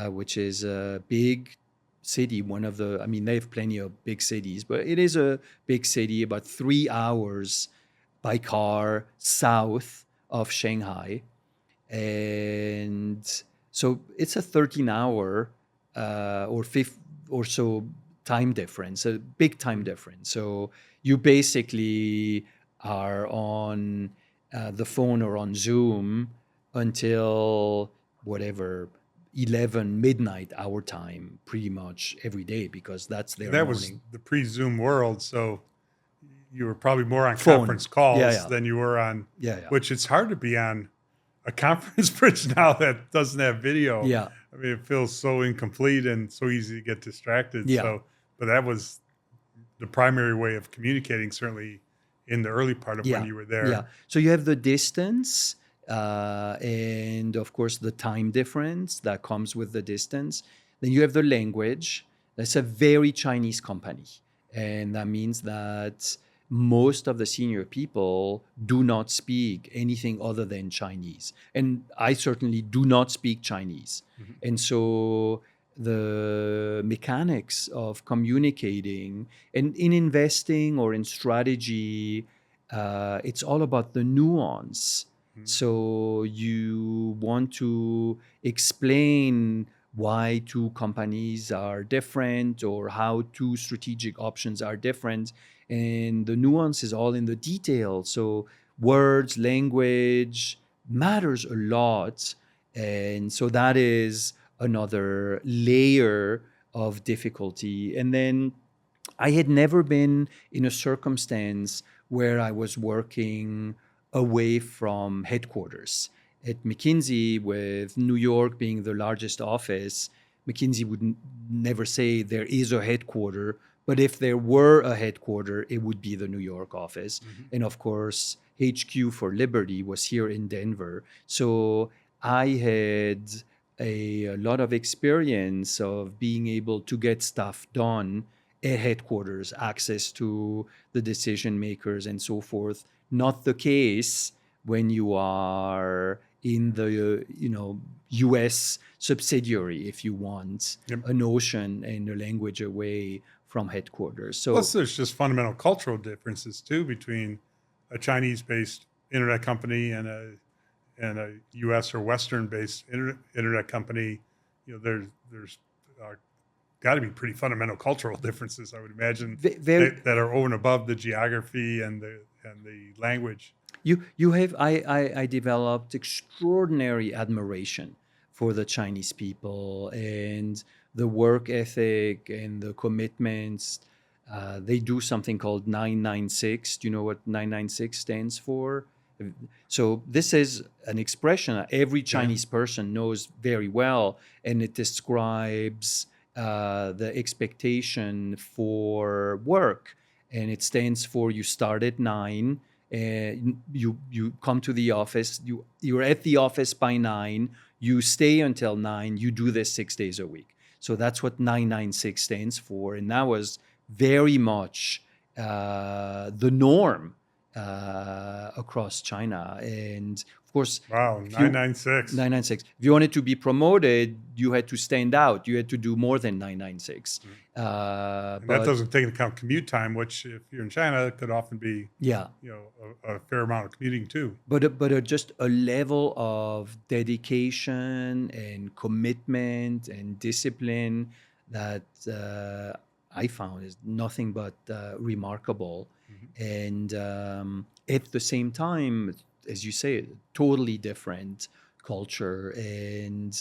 which is a big city, they have plenty of big cities, but it is a big city, about 3 hours by car south of Shanghai. And so it's a 13-hour or so time difference, a big time difference. So you basically are on the phone or on Zoom until whatever, 11 midnight our time, pretty much every day, because that's their morning. Was the pre-Zoom world, so you were probably more on phone conference calls than you were on, which it's hard to be on a conference bridge now that doesn't have video. Yeah. I mean, it feels so incomplete and so easy to get distracted. Yeah. So, but that was the primary way of communicating, certainly in the early part of when you were there. Yeah. So you have the distance, and of course the time difference that comes with the distance. Then you have the language. That's a very Chinese company. And that means that most of the senior people do not speak anything other than Chinese. And I certainly do not speak Chinese. Mm-hmm. And so the mechanics of communicating and in investing or in strategy, it's all about the nuance. Mm-hmm. So you want to explain why two companies are different or how two strategic options are different. And the nuance is all in the detail. So words, language matters a lot. And so that is another layer of difficulty. And then I had never been in a circumstance where I was working away from headquarters. At McKinsey, with New York being the largest office, McKinsey would never say there is a headquarter, but if there were a headquarter, it would be the New York office. Mm-hmm. And of course, HQ for Liberty was here in Denver. So I had a lot of experience of being able to get stuff done at headquarters, access to the decision makers and so forth. Not the case when you are in the U.S. subsidiary, if you want, a notion and a language away from headquarters. So plus, there's just fundamental cultural differences too between a Chinese-based internet company and a U.S. or Western-based internet company. There's got to be pretty fundamental cultural differences, I would imagine, that are over and above the geography and the language. You have I developed extraordinary admiration for the Chinese people and the work ethic and the commitments. They do something called 996. Do you know what 996 stands for? So this is an expression that every Chinese person knows very well, and it describes the expectation for work. And it stands for you start at 9, you come to the office, you're at the office by 9, you stay until 9, you do this 6 days a week. So that's what 996 stands for. And that was very much the norm across China. And Of course, Wow, if you- 996. 996. If you wanted to be promoted, you had to stand out. You had to do more than 996. And that But doesn't take into account commute time, which if you're in China, could often be, yeah, a fair amount of commuting too. but just a level of dedication and commitment and discipline that I found is nothing but remarkable. And at the same time, as you say, totally different culture. And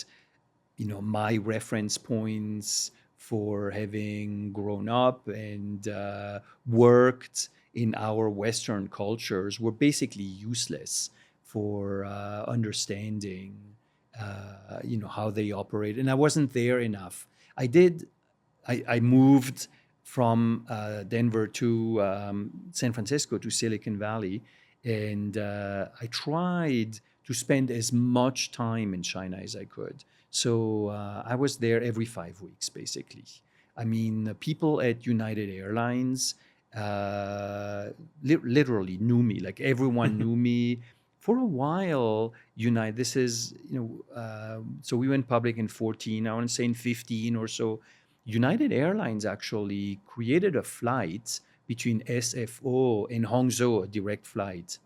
my reference points for having grown up and worked in our Western cultures were basically useless for understanding, how they operate. And I wasn't there enough. I moved from Denver to San Francisco to Silicon Valley, and I tried to spend as much time in China as I could. So I was there every 5 weeks, basically. I mean, people at United Airlines literally knew me. Like everyone knew me. For a while, this is, so we went public in 14, I want to say in 15 or so. United Airlines actually created a flight between SFO and Hangzhou, a direct flight,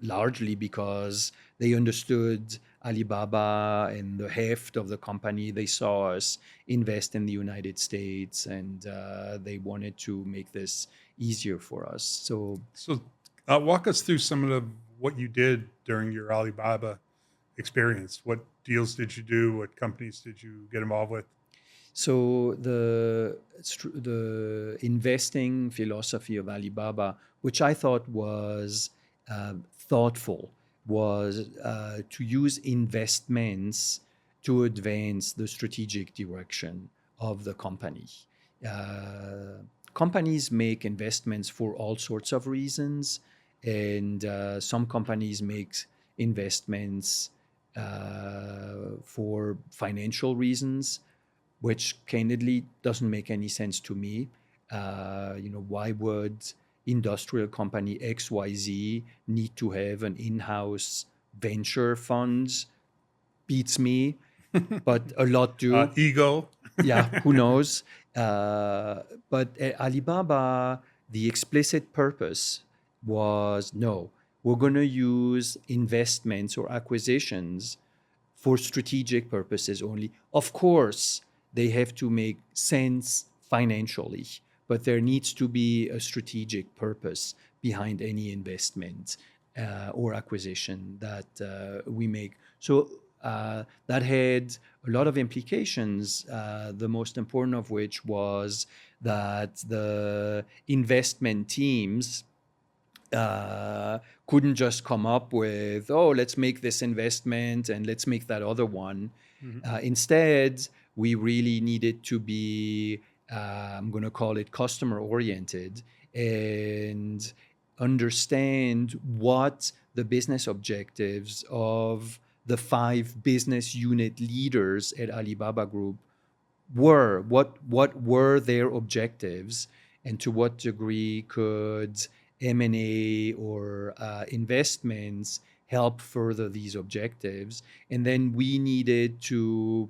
largely because they understood Alibaba and the heft of the company. They saw us invest in the United States, and they wanted to make this easier for us. So Walk us through some of what you did during your Alibaba experience. What deals did you do? What companies did you get involved with? So the investing philosophy of Alibaba, which I thought was thoughtful, was to use investments to advance the strategic direction of the company. Companies make investments for all sorts of reasons, and some companies make investments for financial reasons, which candidly doesn't make any sense to me. Why would industrial company XYZ need to have an in-house venture fund? Beats me, but a lot do. Ego. Yeah, who knows? But at Alibaba, the explicit purpose was no, we're going to use investments or acquisitions for strategic purposes only. Of course, they have to make sense financially, but there needs to be a strategic purpose behind any investment or acquisition that we make. So that had a lot of implications, the most important of which was that the investment teams couldn't just come up with, let's make this investment and let's make that other one. Instead, we really needed to be, I'm going to call it customer oriented, and understand what the business objectives of the 5 business unit leaders at Alibaba Group were. What were their objectives, and to what degree could M&A or investments help further these objectives? And then we needed to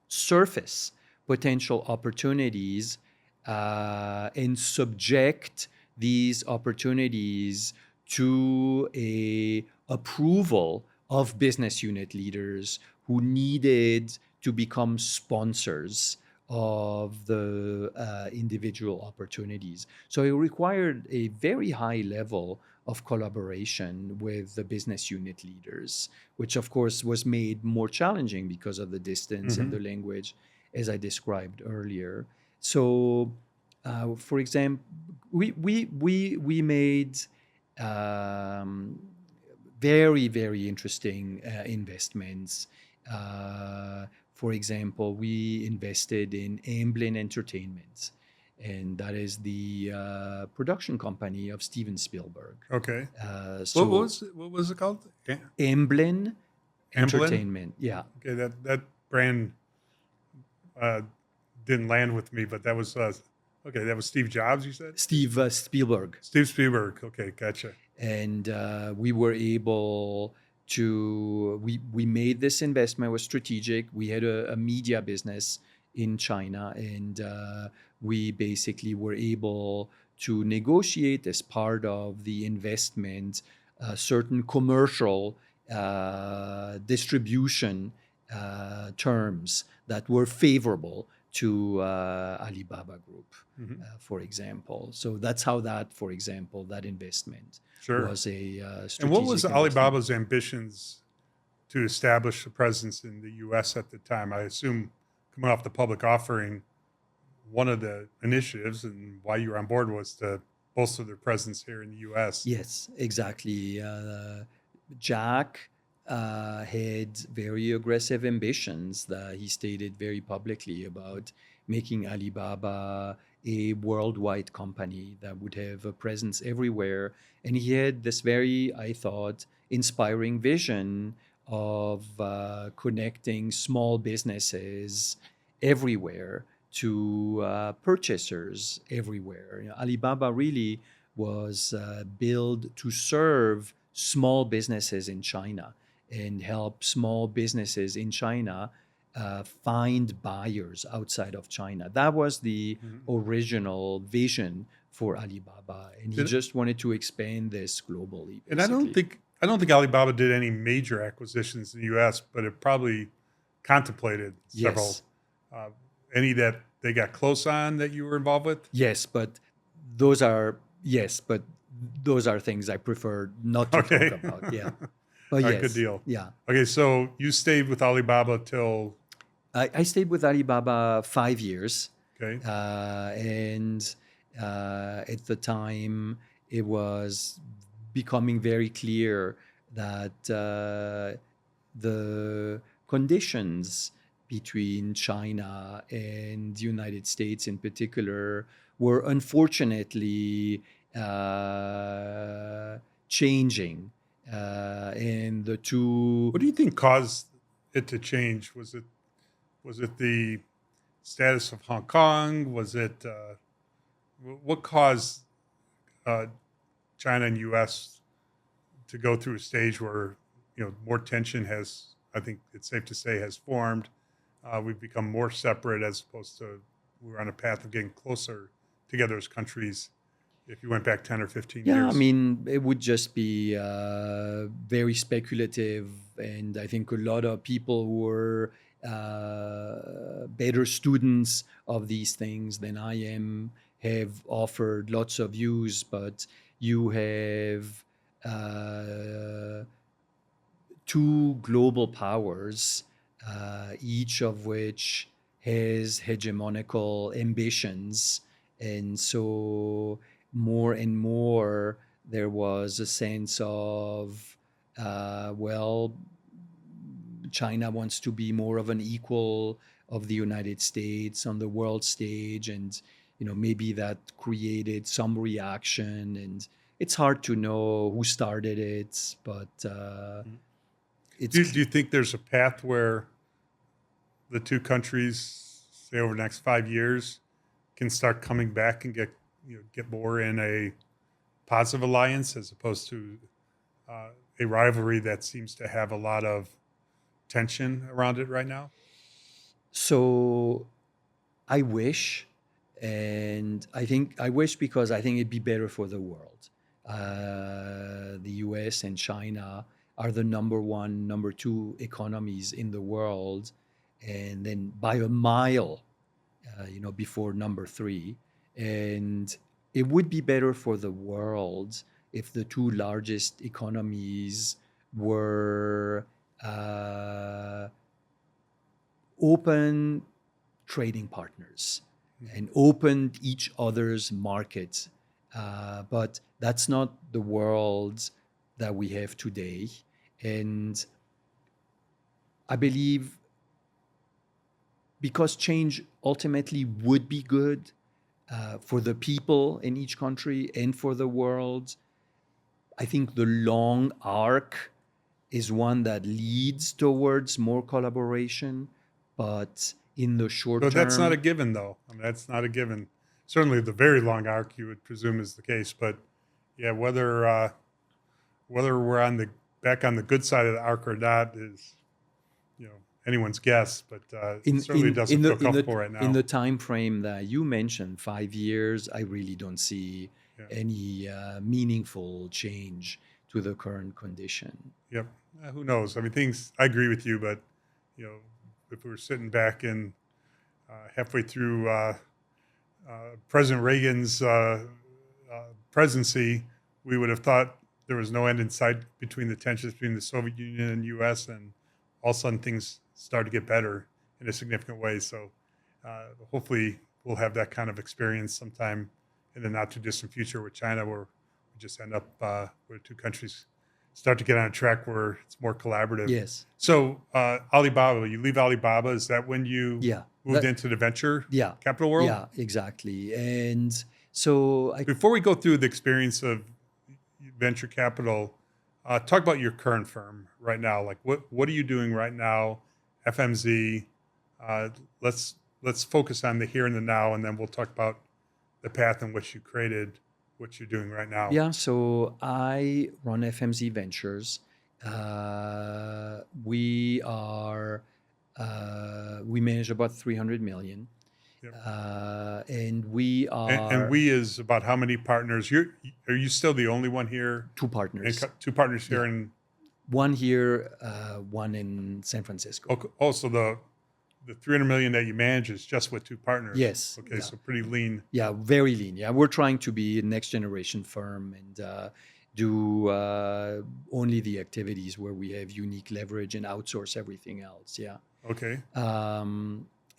surface potential opportunities and subject these opportunities to a approval of business unit leaders who needed to become sponsors of the individual opportunities. So it required a very high level of collaboration with the business unit leaders, which of course was made more challenging because of the distance and the language, as I described earlier. So, for example, we made very, very interesting investments. For example, we invested in Amblin Entertainment, and that is the production company of Steven Spielberg. Okay. So What was it called? Amblin Entertainment. Yeah. Okay, that brand didn't land with me, but that was Okay, that was Steve Jobs, you said? Steve Spielberg. Steve Spielberg. Okay, gotcha. And we were able to, we made this investment, it was strategic. We had a media business in China, and we basically were able to negotiate as part of the investment certain commercial distribution terms that were favorable to Alibaba Group, for example. So that's how that, for example, that investment Sure. was a strategic And what was investment. Alibaba's ambitions to establish a presence in the U.S. at the time? I assume coming off the public offering, one of the initiatives and why you were on board was to bolster their presence here in the U.S. Yes, exactly. Jack had very aggressive ambitions that he stated very publicly about making Alibaba a worldwide company that would have a presence everywhere. And he had this very, I thought, inspiring vision of connecting small businesses everywhere to purchasers everywhere. You know, Alibaba really was built to serve small businesses in China and help small businesses in China find buyers outside of China. That was the original vision for Alibaba, and he just wanted to expand this globally. And I don't think Alibaba did any major acquisitions in the U.S., but it probably contemplated several. Yes. Any that they got close on that you were involved with? Yes, but those are things I prefer not to Okay. talk about. Yeah, but All right, yes, good deal. Yeah, Okay, so you stayed with Alibaba till I stayed with Alibaba 5 years. okay. And at the time, it was becoming very clear that the conditions between China and the United States in particular were unfortunately changing. And the two... What do you think caused it to change? Was it the status of Hong Kong? Was it what caused China and U.S. to go through a stage where more tension has, I think it's safe to say, has formed? We've become more separate as opposed to we're on a path of getting closer together as countries. If you went back 10 or 15 years. Yeah, I mean, it would just be very speculative. And I think a lot of people who were better students of these things than I am have offered lots of views. But you have two global powers, each of which has hegemonical ambitions. And so more and more, there was a sense of, China wants to be more of an equal of the United States on the world stage. And, maybe that created some reaction. And it's hard to know who started it, but it's... Do you think there's a path where the two countries, say over the next 5 years, can start coming back and get more in a positive alliance as opposed to a rivalry that seems to have a lot of tension around it right now? So I wish, and I wish because I think it'd be better for the world. The US and China are the number one, number two economies in the world, and then by a mile, before number three. And it would be better for the world if the two largest economies were open trading partners and opened each other's markets. But that's not the world that we have today. And I believe because change ultimately would be good for the people in each country and for the world, I think the long arc is one that leads towards more collaboration, but in the short term... But that's not a given, though. I mean, that's not a given. certainly the very long arc you would presume is the case. But yeah, whether we're back on the good side of the arc or not is, anyone's guess. But it certainly doesn't feel comfortable right now. In the time frame that you mentioned, 5 years, I really don't see any meaningful change to the current condition. Yep. Who knows? I mean, I agree with you, but if we were sitting back in halfway through President Reagan's presidency, we would have thought there was no end in sight between the tensions between the Soviet Union and U.S., and all of a sudden things start to get better in a significant way. So hopefully we'll have that kind of experience sometime in the not too distant future with China, where we just end up where two countries start to get on a track where it's more collaborative. Yes. So Alibaba, you leave Alibaba. Is that when you moved into the venture capital world? Yeah, exactly. And so before we go through the experience of venture capital, talk about your current firm right now. Like what are you doing right now, FMZ? Let's focus on the here and the now, and then we'll talk about the path in which you created what you're doing right now. Yeah, so I run FMZ Ventures. We manage about 300 million. Yep. And we are... And we is about how many partners? Are you still the only one here? Two partners. Two partners here in... One here, one in San Francisco. Okay. Oh, so the 300 million that you manage is just with two partners? Yes. Okay, so pretty lean. Yeah, very lean. Yeah, we're trying to be a next generation firm and do only the activities where we have unique leverage and outsource everything else. Yeah. Okay.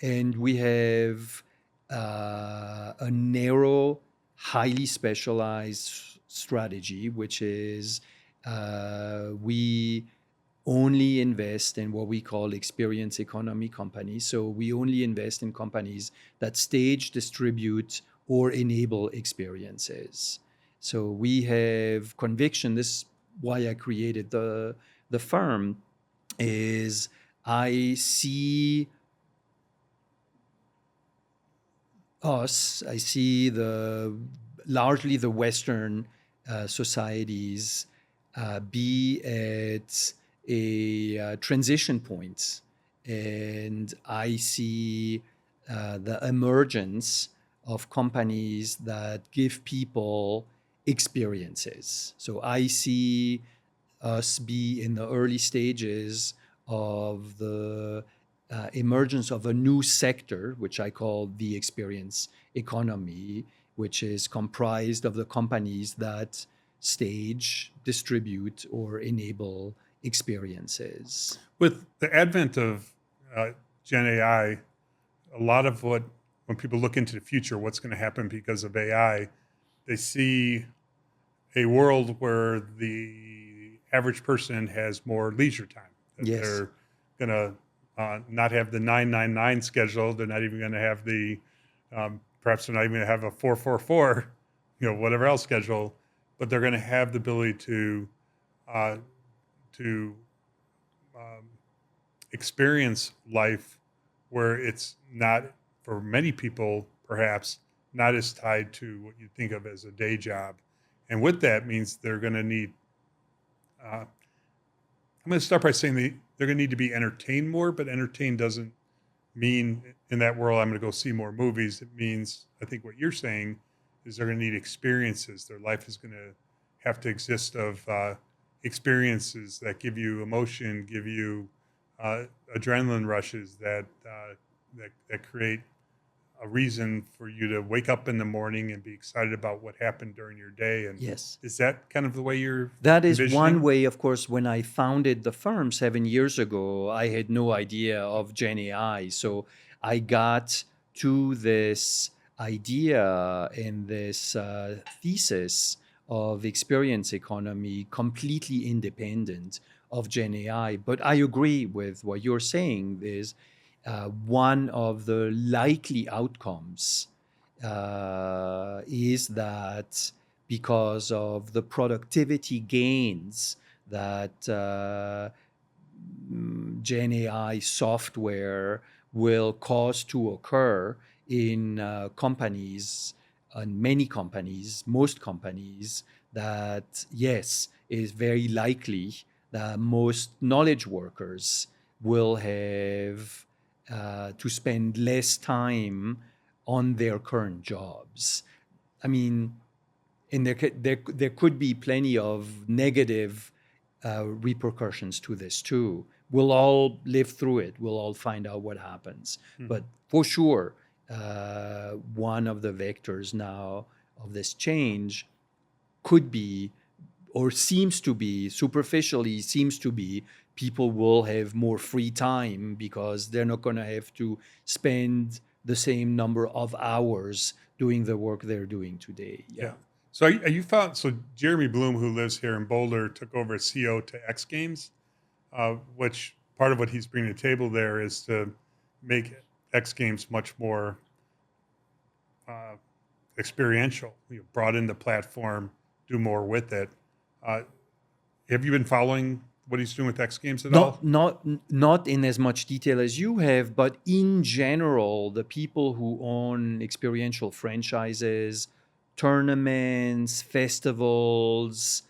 And we have a narrow, highly specialized strategy, which is we only invest in what we call experience economy companies. So we only invest in companies that stage, distribute, or enable experiences. So we have conviction. This is why I created the firm. Is I see largely the Western societies be at a transition point, and I see the emergence of companies that give people experiences. So I see us be in the early stages of the emergence of a new sector, which I call the experience economy, which is comprised of the companies that stage, distribute, or enable experiences. With the advent of Gen AI, a lot of when people look into the future, what's going to happen because of AI, they see a world where the average person has more leisure time. Yes. They're going to not have the 999 schedule. They're not even going to have the, perhaps they're not even going to have a 444, whatever else schedule, but they're going to have the ability to experience life where it's not, for many people, perhaps not as tied to what you think of as a day job. And with that means they're going to need, I'm going to start by saying they're going to need to be entertained more, but entertained doesn't mean in that world I'm going to go see more movies. It means, I think what you're saying is they're going to need experiences. Their life is going to have to exist of experiences that give you emotion, give you adrenaline rushes that create a reason for you to wake up in the morning and be excited about what happened during your day. And yes, is that kind of the way you're That is envisioning? one way. Of course, when I founded the firm 7 years ago, I had no idea of Gen AI. So I got to this idea and this thesis of experience economy completely independent of Gen AI. But I agree with what you're saying. Is one of the likely outcomes is that because of the productivity gains that Gen AI software will cause to occur in companies on many companies, most companies, that yes, it is very likely that most knowledge workers will have to spend less time on their current jobs. I mean, and there could be plenty of negative repercussions to this too. We'll all live through it. We'll all find out what happens. But for sure, one of the vectors now of this change could be, or seems to be, superficially seems to be, people will have more free time because they're not going to have to spend the same number of hours doing the work they're doing today. Yeah. So are you found, so Jeremy Bloom, who lives here in Boulder, took over as CEO to X Games, which part of what he's bringing to the table there is to make X Games much more experiential. You broaden the platform, do more with it. Have you been following what he's doing with X Games at all? Not in as much detail as you have, but in general, the people who own experiential franchises, tournaments, festivals,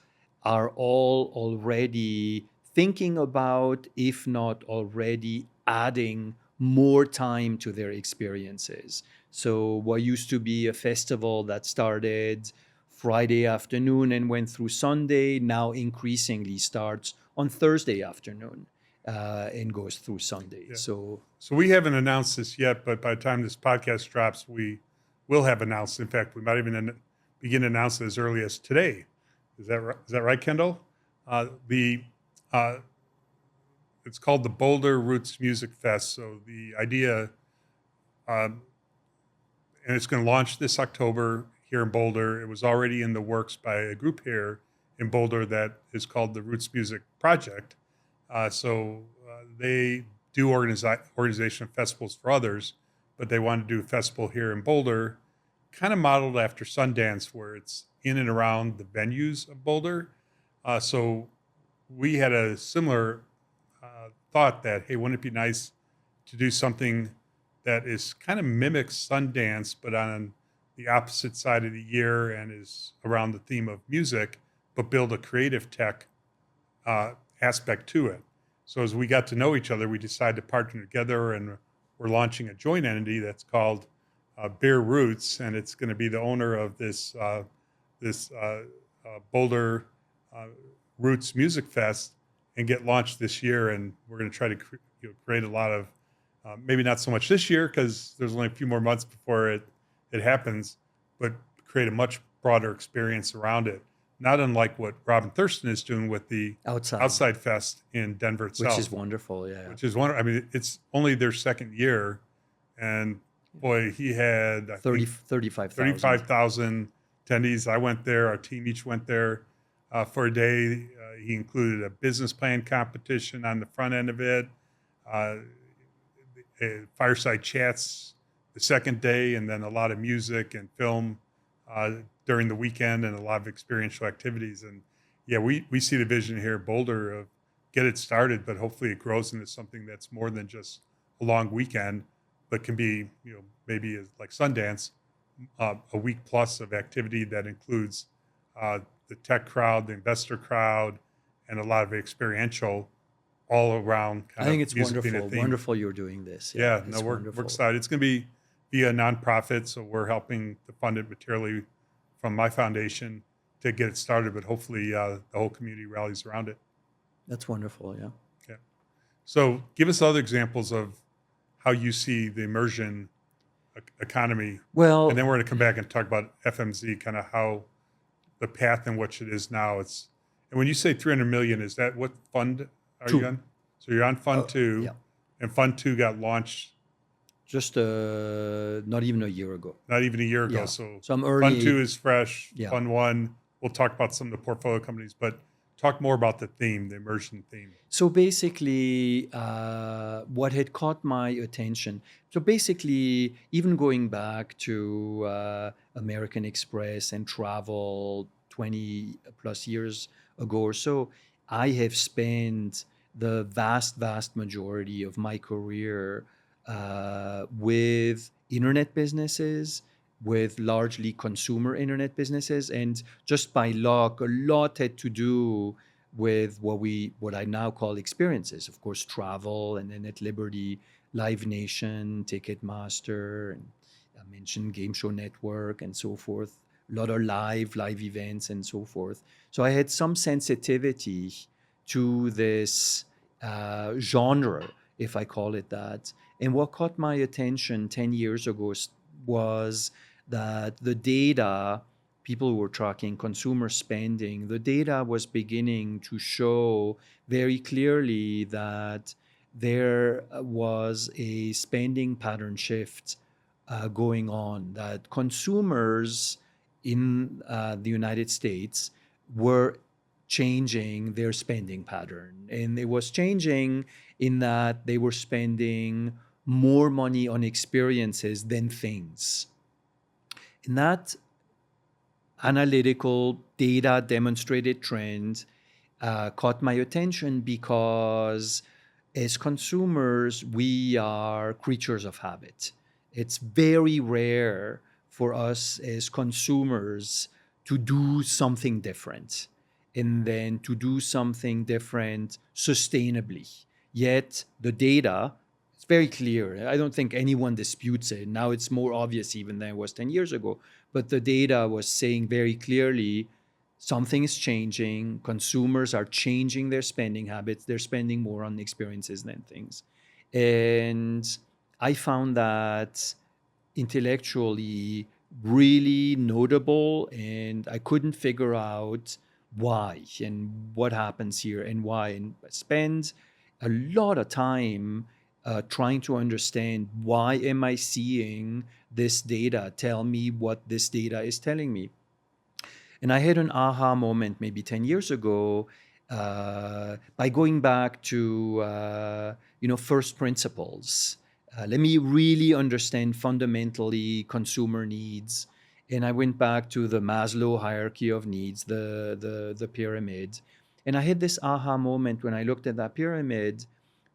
are all already thinking about, if not already adding more time to their experiences. So what used to be a festival that started Friday afternoon and went through Sunday now increasingly starts on Thursday afternoon and goes through Sunday. Yeah. So we haven't announced this yet, but by the time this podcast drops, we will have announced. In fact, we might even begin to announce it as early as today. Is that right, Kendall? It's called the Boulder Roots Music Fest. So the idea, and it's going to launch this October here in Boulder. It was already in the works by a group here in Boulder that is called the Roots Music Project. They do organization of festivals for others, but they want to do a festival here in Boulder, kind of modeled after Sundance, where it's in and around the venues of Boulder. So we had a similar thought that, hey, wouldn't it be nice to do something that is kind of mimics Sundance, but on the opposite side of the year and is around the theme of music, but build a creative tech aspect to it. So as we got to know each other, we decided to partner together, and we're launching a joint entity that's called Beer Roots, and it's going to be the owner of this Boulder Roots Music Fest, and get launched this year. And we're going to try to create a lot of, maybe not so much this year because there's only a few more months before it happens, but create a much broader experience around it. Not unlike what Robin Thurston is doing with the Outside Fest in Denver itself. Which is wonderful, yeah. Which is wonderful. I mean, it's only their second year, and boy, he had 35,000 attendees. I went there. Our team each went there for a day. He included a business plan competition on the front end of it, fireside chats the second day, and then a lot of music and film during the weekend, and a lot of experiential activities. And yeah, we see the vision here at Boulder of get it started, but hopefully it grows into something that's more than just a long weekend, but can be, maybe like Sundance, a week plus of activity that includes the tech crowd, the investor crowd, and a lot of experiential all around. I think it's wonderful you're doing this. Yeah, we're excited. It's going to be via a nonprofit, so we're helping to fund it materially from my foundation to get it started, but hopefully the whole community rallies around it. That's wonderful, yeah. Yeah. So give us other examples of how you see the immersion economy. Well, and then we're going to come back and talk about FMZ, kind of how the path in which it is now. And when you say 300 million, is that what fund are you on? So you're on Fund 2, yeah. And Fund 2 got launched just not even a year ago. Not even a year ago. Yeah. So I'm early. Fund 2 is fresh. Yeah. Fund 1, we'll talk about some of the portfolio companies, but talk more about the theme, the immersion theme. So basically, what had caught my attention, so basically, even going back to American Express and travel 20 plus years ago or so, I have spent the vast majority of my career with internet businesses, with largely consumer internet businesses. And just by luck, a lot had to do with what I now call experiences. Of course, travel, and then at Liberty, Live Nation, Ticketmaster, and I mentioned Game Show Network and so forth. A lot of live events and so forth. So I had some sensitivity to this genre, if I call it that. And what caught my attention 10 years ago was that the data, people were tracking consumer spending, the data was beginning to show very clearly that there was a spending pattern shift going on, that consumers in the United States were changing their spending pattern. And it was changing in that they were spending more money on experiences than things. And that analytical data demonstrated trend caught my attention because as consumers, we are creatures of habit. It's very rare for us as consumers to do something different, and then to do something different sustainably. Yet the data, it's very clear. I don't think anyone disputes it. Now it's more obvious even than it was 10 years ago. But the data was saying very clearly something is changing. Consumers are changing their spending habits. They're spending more on experiences than things. And I found that intellectually really notable, and I couldn't figure out why and what happens here and why. And I spend a lot of time trying to understand, why am I seeing this data tell me what this data is telling me? And I had an aha moment maybe 10 years ago by going back to first principles. Let me really understand fundamentally consumer needs. And I went back to the Maslow hierarchy of needs, the pyramid. And I had this aha moment when I looked at that pyramid,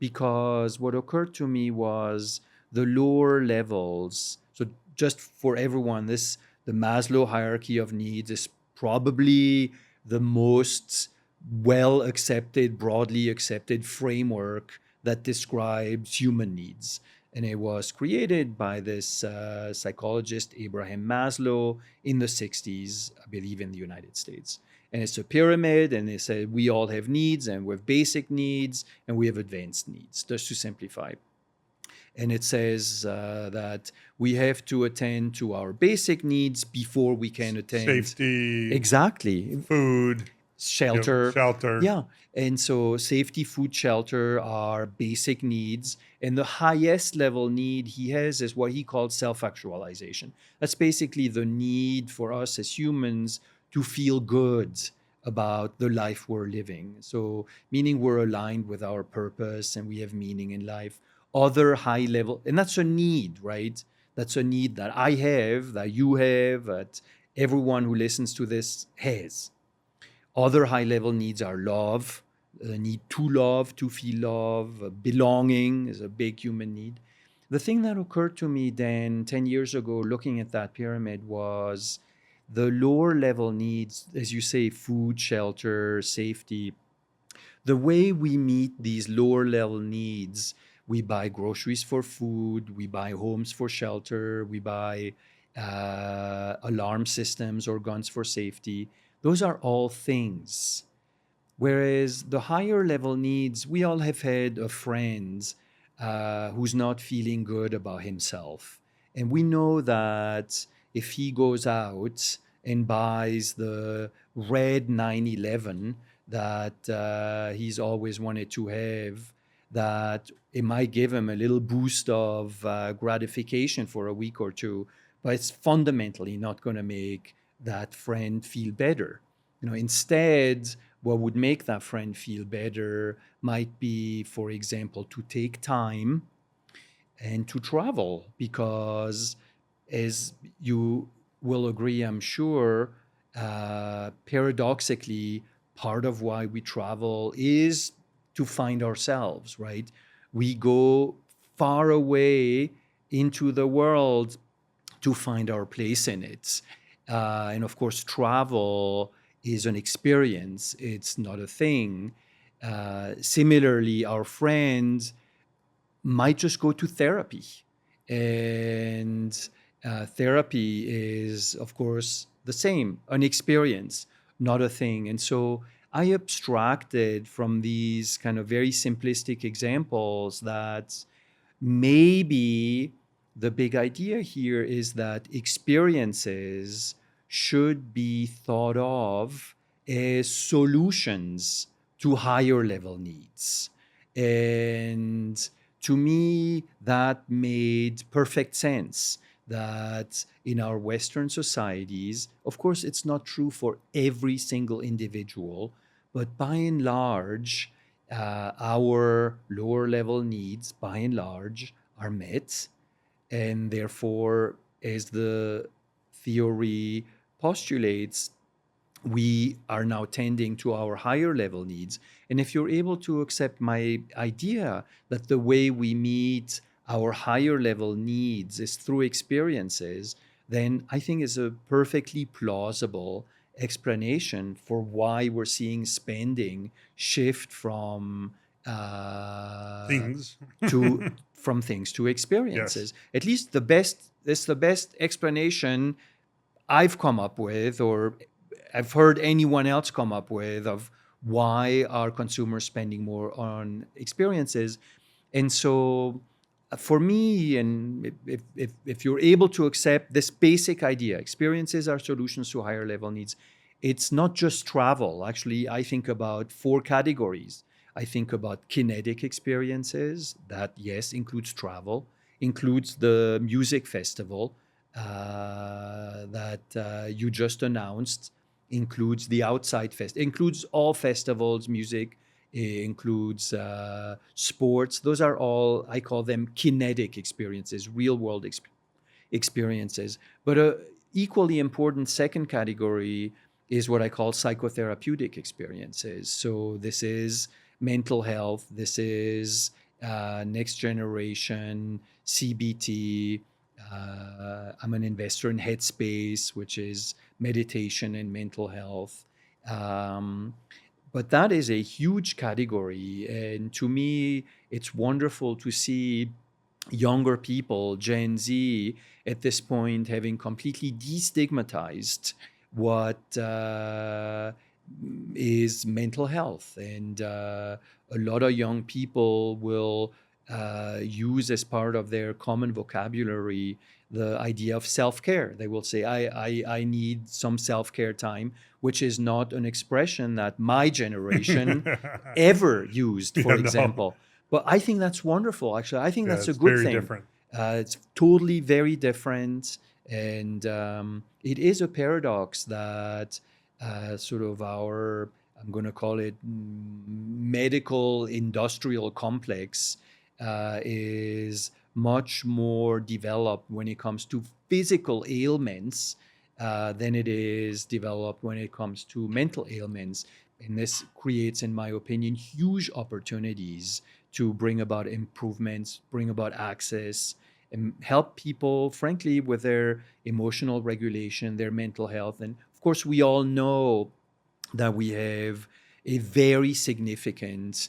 because what occurred to me was the lower levels. So just for everyone, the Maslow hierarchy of needs is probably the most well accepted, broadly accepted framework that describes human needs. And it was created by this psychologist, Abraham Maslow, in the 60s, I believe, in the United States. And it's a pyramid, and they said we all have needs, and we have basic needs, and we have advanced needs, just to simplify. And it says that we have to attend to our basic needs before we can attend. Safety. Exactly. Food. Shelter. Shelter. Yeah. And so safety, food, shelter are basic needs. And the highest level need he has is what he calls self-actualization. That's basically the need for us as humans to feel good about the life we're living. So meaning we're aligned with our purpose and we have meaning in life. Other high level, and that's a need, right? That's a need that I have, that you have, that everyone who listens to this has. Other high level needs are love, the need to love, to feel love, belonging is a big human need. The thing that occurred to me then 10 years ago, looking at that pyramid, was the lower level needs, as you say, food, shelter, safety. The way we meet these lower level needs, we buy groceries for food, we buy homes for shelter, we buy alarm systems or guns for safety. Those are all things. Whereas the higher level needs, we all have had a friend who's not feeling good about himself. And we know that if he goes out and buys the red 911 that he's always wanted to have, that it might give him a little boost of gratification for a week or two, but it's fundamentally not going to make that friend feel better. Instead, what would make that friend feel better might be, for example, to take time and to travel, because as you will agree, I'm sure, paradoxically, part of why we travel is to find ourselves, right? We go far away into the world to find our place in it. And of course, travel is an experience, it's not a thing. Similarly, our friends might just go to therapy. And therapy is, of course, the same, an experience, not a thing. And so I abstracted from these kind of very simplistic examples that maybe the big idea here is that experiences should be thought of as solutions to higher level needs. And to me, that made perfect sense that in our Western societies, of course, it's not true for every single individual, but by and large, our lower level needs, by and large, are met. And therefore, as the theory postulates, we are now tending to our higher level needs. And if you're able to accept my idea that the way we meet our higher level needs is through experiences, then I think it's a perfectly plausible explanation for why we're seeing spending shift from Things. to from things to experiences. At least it's the best explanation I've come up with, or I've heard anyone else come up with, of why are consumers spending more on experiences. And so for me, and if you're able to accept this basic idea, experiences are solutions to higher level needs, it's not just travel. Actually, I think about 4 categories. I think about kinetic experiences, that, yes, includes travel, includes the music festival that you just announced, includes the outside includes all festivals, music, includes sports. Those are all, I call them kinetic experiences, real world experiences. But a equally important second category is what I call psychotherapeutic experiences. So this is mental health, this is next generation CBT. I'm an investor in Headspace, which is meditation and mental health. But that is a huge category. And to me, it's wonderful to see younger people, Gen Z, at this point having completely destigmatized what is mental health. And a lot of young people will use as part of their common vocabulary the idea of self-care. They will say, I need some self-care time, which is not an expression that my generation ever used, for example. But I think that's wonderful, actually. I think that's a good thing. Different. It's totally very different. And it is a paradox that sort of our, I'm going to call it medical industrial complex, is much more developed when it comes to physical ailments than it is developed when it comes to mental ailments. And this creates, in my opinion, huge opportunities to bring about improvements, bring about access, and help people, frankly, with their emotional regulation, their mental health. And of course, we all know that we have a very significant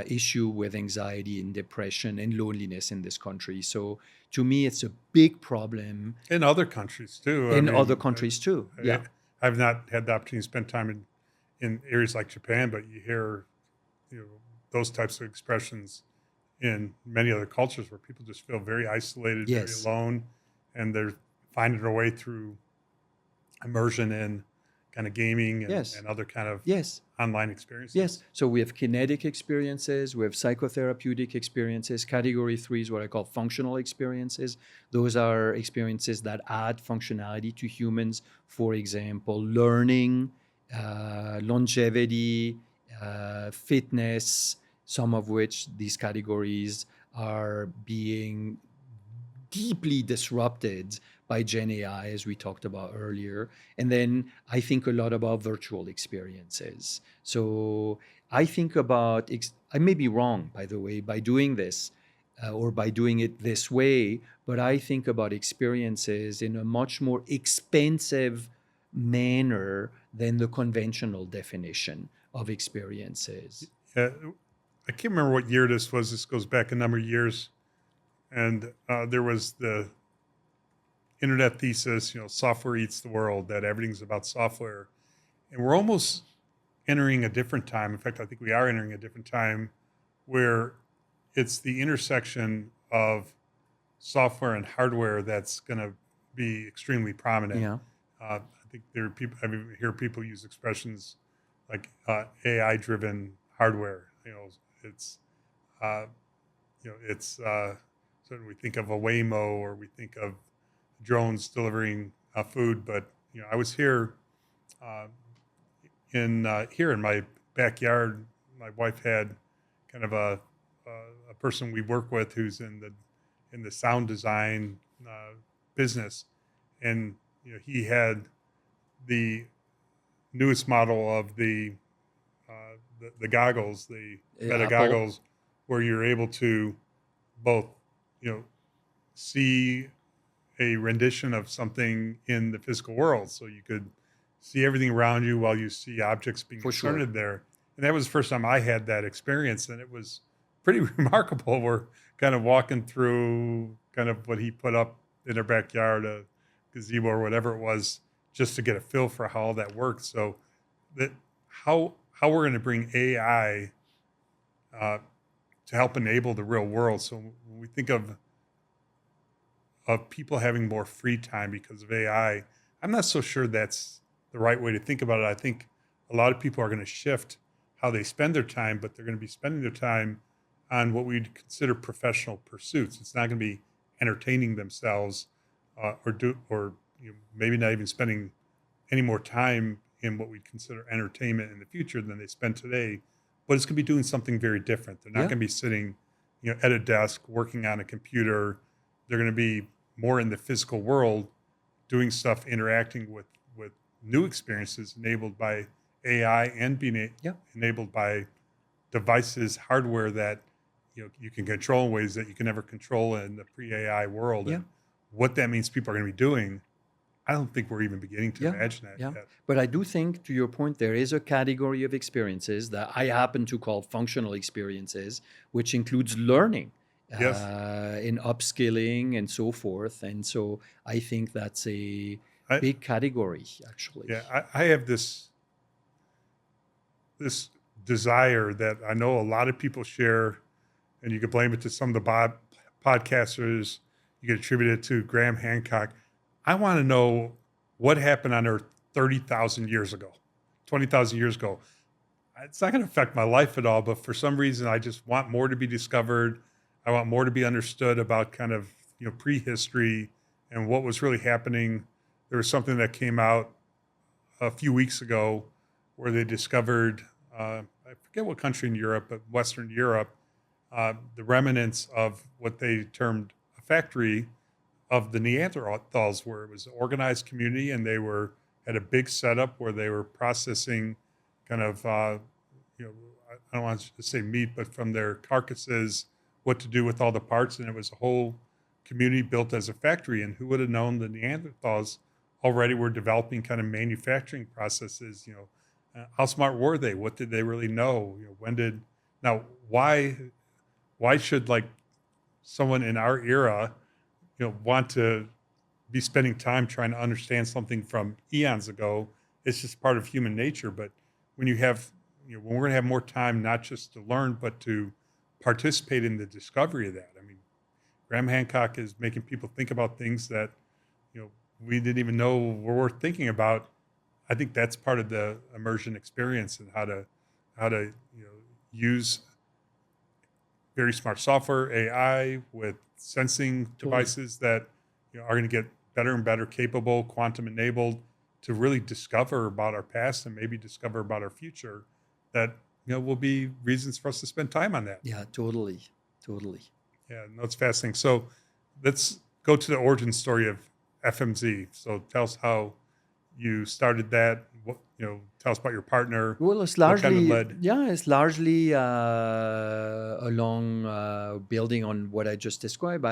issue with anxiety and depression and loneliness in this country. So to me, it's a big problem. In other countries too. Other countries too, yeah. I've not had the opportunity to spend time in areas like Japan, but you hear those types of expressions in many other cultures where people just feel very isolated, very alone, and they're finding their way through immersion in kind of gaming and other kind of online experiences. Yes. So we have kinetic experiences, we have psychotherapeutic experiences. Category 3 is what I call functional experiences. Those are experiences that add functionality to humans. For example, learning, longevity, fitness, some of which these categories are being deeply disrupted by Gen AI, as we talked about earlier. And then I think a lot about virtual experiences. So I think about, I may be wrong, by the way, by doing this or by doing it this way, but I think about experiences in a much more expansive manner than the conventional definition of experiences. I can't remember what year this was. This goes back a number of years. And there was the internet thesis, software eats the world, that everything's about software. And we're almost entering a different time. In fact, I think we are entering a different time where it's the intersection of software and hardware that's going to be extremely prominent. Yeah. I think there are people, I hear people use expressions like AI-driven hardware. It's, certainly we think of a Waymo or we think of drones delivering food, but I was here here in my backyard. My wife had kind of a person we work with who's in the sound design business, and he had the newest model of the goggles, the Meta Apple. goggles, where you're able to both see a rendition of something in the physical world, so you could see everything around you while you see objects being For sure. inserted there. And that was the first time I had that experience, and it was pretty remarkable. We're kind of walking through kind of what he put up in their backyard, a gazebo or whatever it was, just to get a feel for how all that works. So that how we're going to bring AI to help enable the real world. So when we think of people having more free time because of AI, I'm not so sure that's the right way to think about it. I think a lot of people are going to shift how they spend their time, but they're going to be spending their time on what we'd consider professional pursuits. It's not going to be entertaining themselves or maybe not even spending any more time in what we'd consider entertainment in the future than they spend today. But it's going to be doing something very different. They're not going to be sitting at a desk working on a computer. They're going to be more in the physical world, doing stuff, interacting with new experiences enabled by AI and being enabled by devices, hardware that you can control in ways that you can never control in the pre-AI world. Yeah. And what that means people are going to be doing, I don't think we're even beginning to imagine that yet. But I do think, to your point, there is a category of experiences that I happen to call functional experiences, which includes learning. Yes. In upskilling and so forth. And so I think that's a big category, actually. Yeah, I have this desire that I know a lot of people share, and you could blame it to some of the podcasters. You could attribute it to Graham Hancock. I want to know what happened on Earth 30,000 years ago, 20,000 years ago. It's not going to affect my life at all, but for some reason, I just want more to be discovered. I want more to be understood about kind of prehistory and what was really happening. There was something that came out a few weeks ago where they discovered, I forget what country in Europe, but Western Europe, the remnants of what they termed a factory of the Neanderthals, where it was an organized community and they had a big setup where they were processing kind of, I don't want to say meat, but from their carcasses, what to do with all the parts. And it was a whole community built as a factory. And who would have known the Neanderthals already were developing kind of manufacturing processes? How smart were they? What did they really know? Why should like someone in our era, want to be spending time trying to understand something from eons ago? It's just part of human nature. But when you have, when we're going to have more time, not just to learn, but to participate in the discovery of that. I mean, Graham Hancock is making people think about things that, we didn't even know were worth thinking about. I think that's part of the immersion experience, and how to use very smart software, AI, with sensing devices that are going to get better and better capable, quantum enabled, to really discover about our past and maybe discover about our future. That will be reasons for us to spend time on that. Yeah, totally. Yeah, no, it's fascinating. So let's go to the origin story of FMZ. So tell us how you started that, what, tell us about your partner. Well, it's What kind of largely, led? yeah, it's largely along building on what I just described.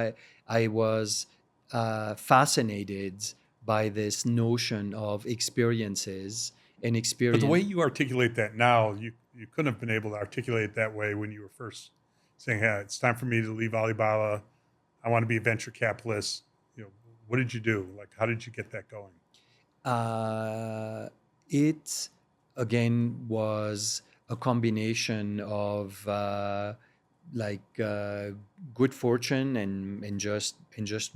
I was fascinated by this notion of experiences and But the way experience. you articulate that now, you couldn't have been able to articulate it that way when you were first saying, "Hey, it's time for me to leave Alibaba. I want to be a venture capitalist." What did you do? Like, how did you get that going? It again was a combination of good fortune and just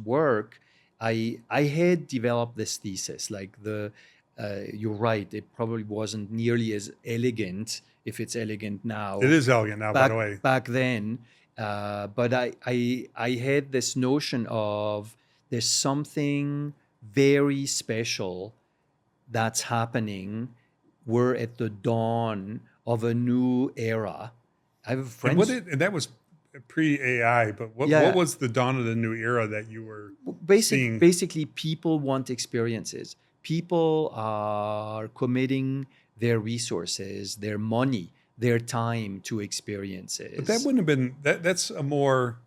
work. I had developed this thesis. You're right. It probably wasn't nearly as elegant, if it's elegant It now, is elegant now, by the way. back then. But I had this notion of there's something very special that's happening. We're at the dawn of a new era. I have friends. And that was pre-AI, but what Yeah. was the dawn of the new era that you were seeing? Basically, people want experiences. People are committing their resources, their money, their time to experiences. But that wouldn't have been that's a more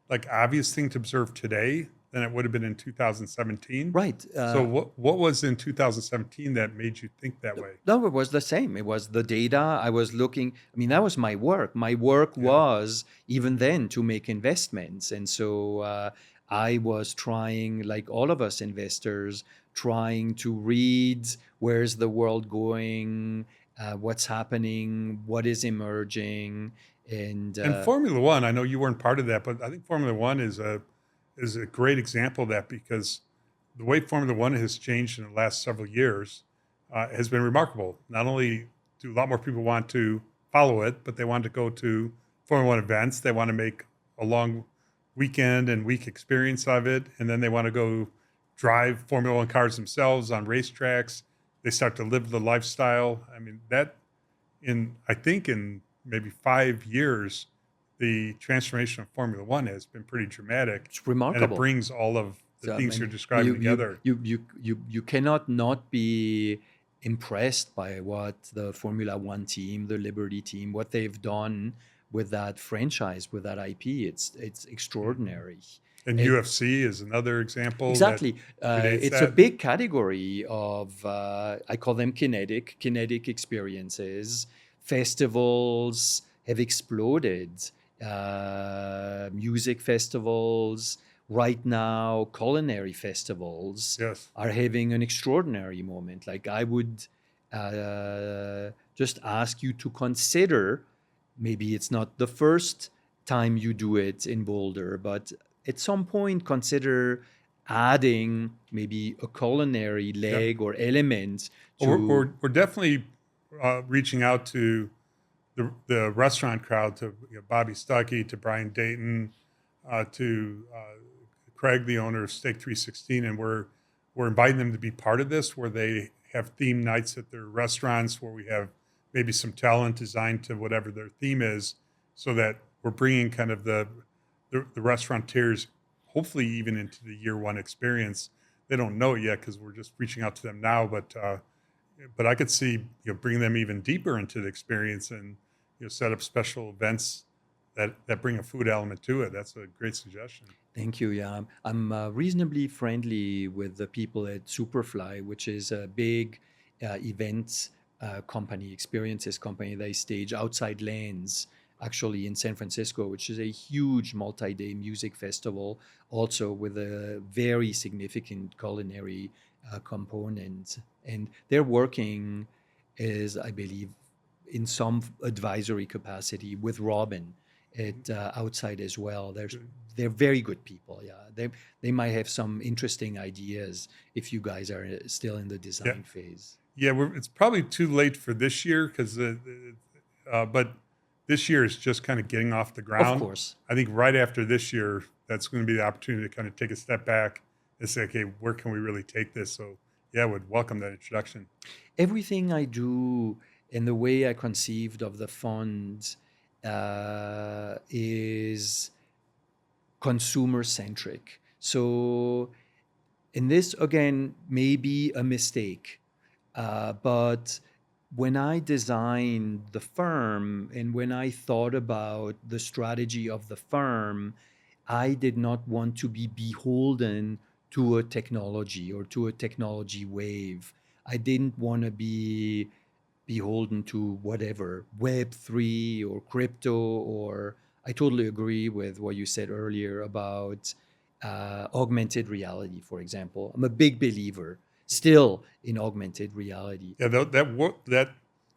like obvious thing to observe today than it would have been in 2017. Right. So what was in 2017 that made you think that way? No, it was the same. It was the data. I was looking. I mean, that was my work. My work was even then to make investments. And so I was trying, like all of us investors, trying to read where's the world going, what's happening, what is emerging. And Formula One, I know you weren't part of that, but I think Formula One is a great example of that because the way Formula One has changed in the last several years has been remarkable. Not only do a lot more people want to follow it, but they want to go to Formula One events. They want to make a long weekend and week experience of it, and then they want to go drive Formula One cars themselves on racetracks. They start to live the lifestyle. I mean, I think in maybe 5 years, the transformation of Formula One has been pretty dramatic. It's remarkable. And it brings all of the things you're describing together. You cannot not be impressed by what the Formula One team, the Liberty team, what they've done with that franchise, with that IP. It's extraordinary. And UFC is another example. Exactly. It's a that. big category of, I call them kinetic experiences. Festivals have exploded. Music festivals, right now, culinary festivals are having an extraordinary moment. Like I would just ask you to consider, maybe it's not the first time you do it in Boulder, but at some point consider adding maybe a culinary leg or element to... We're definitely reaching out to the restaurant crowd, to Bobby Stuckey, to Brian Dayton, to Craig, the owner of Steak 316, and we're inviting them to be part of this, where they have theme nights at their restaurants, where we have maybe some talent designed to whatever their theme is, so that we're bringing kind of the restaurateurs, hopefully even into the year one experience. They don't know it yet because we're just reaching out to them now, but I could see bringing them even deeper into the experience and set up special events that bring a food element to it. That's a great suggestion. Thank you. Yeah, I'm reasonably friendly with the people at Superfly, which is a big events company, experiences company. They stage Outside Lands, actually in San Francisco, which is a huge multi-day music festival, also with a very significant culinary component. And they're working as, I believe, in some advisory capacity with Robin at Outside as well. They're very good people. Yeah, they might have some interesting ideas if you guys are still in the design phase. Yeah, it's probably too late for this year but this year is just kind of getting off the ground. Of course. I think right after this year, that's going to be the opportunity to kind of take a step back and say, okay, where can we really take this? So yeah, I would welcome that introduction. Everything I do and the way I conceived of the fund is consumer-centric. So in this, again, may be a mistake. But when I designed the firm and when I thought about the strategy of the firm, I did not want to be beholden to a technology or to a technology wave. I didn't want to be beholden to whatever, Web3 or crypto, or I totally agree with what you said earlier about augmented reality, for example. I'm a big believer still in augmented reality. Yeah,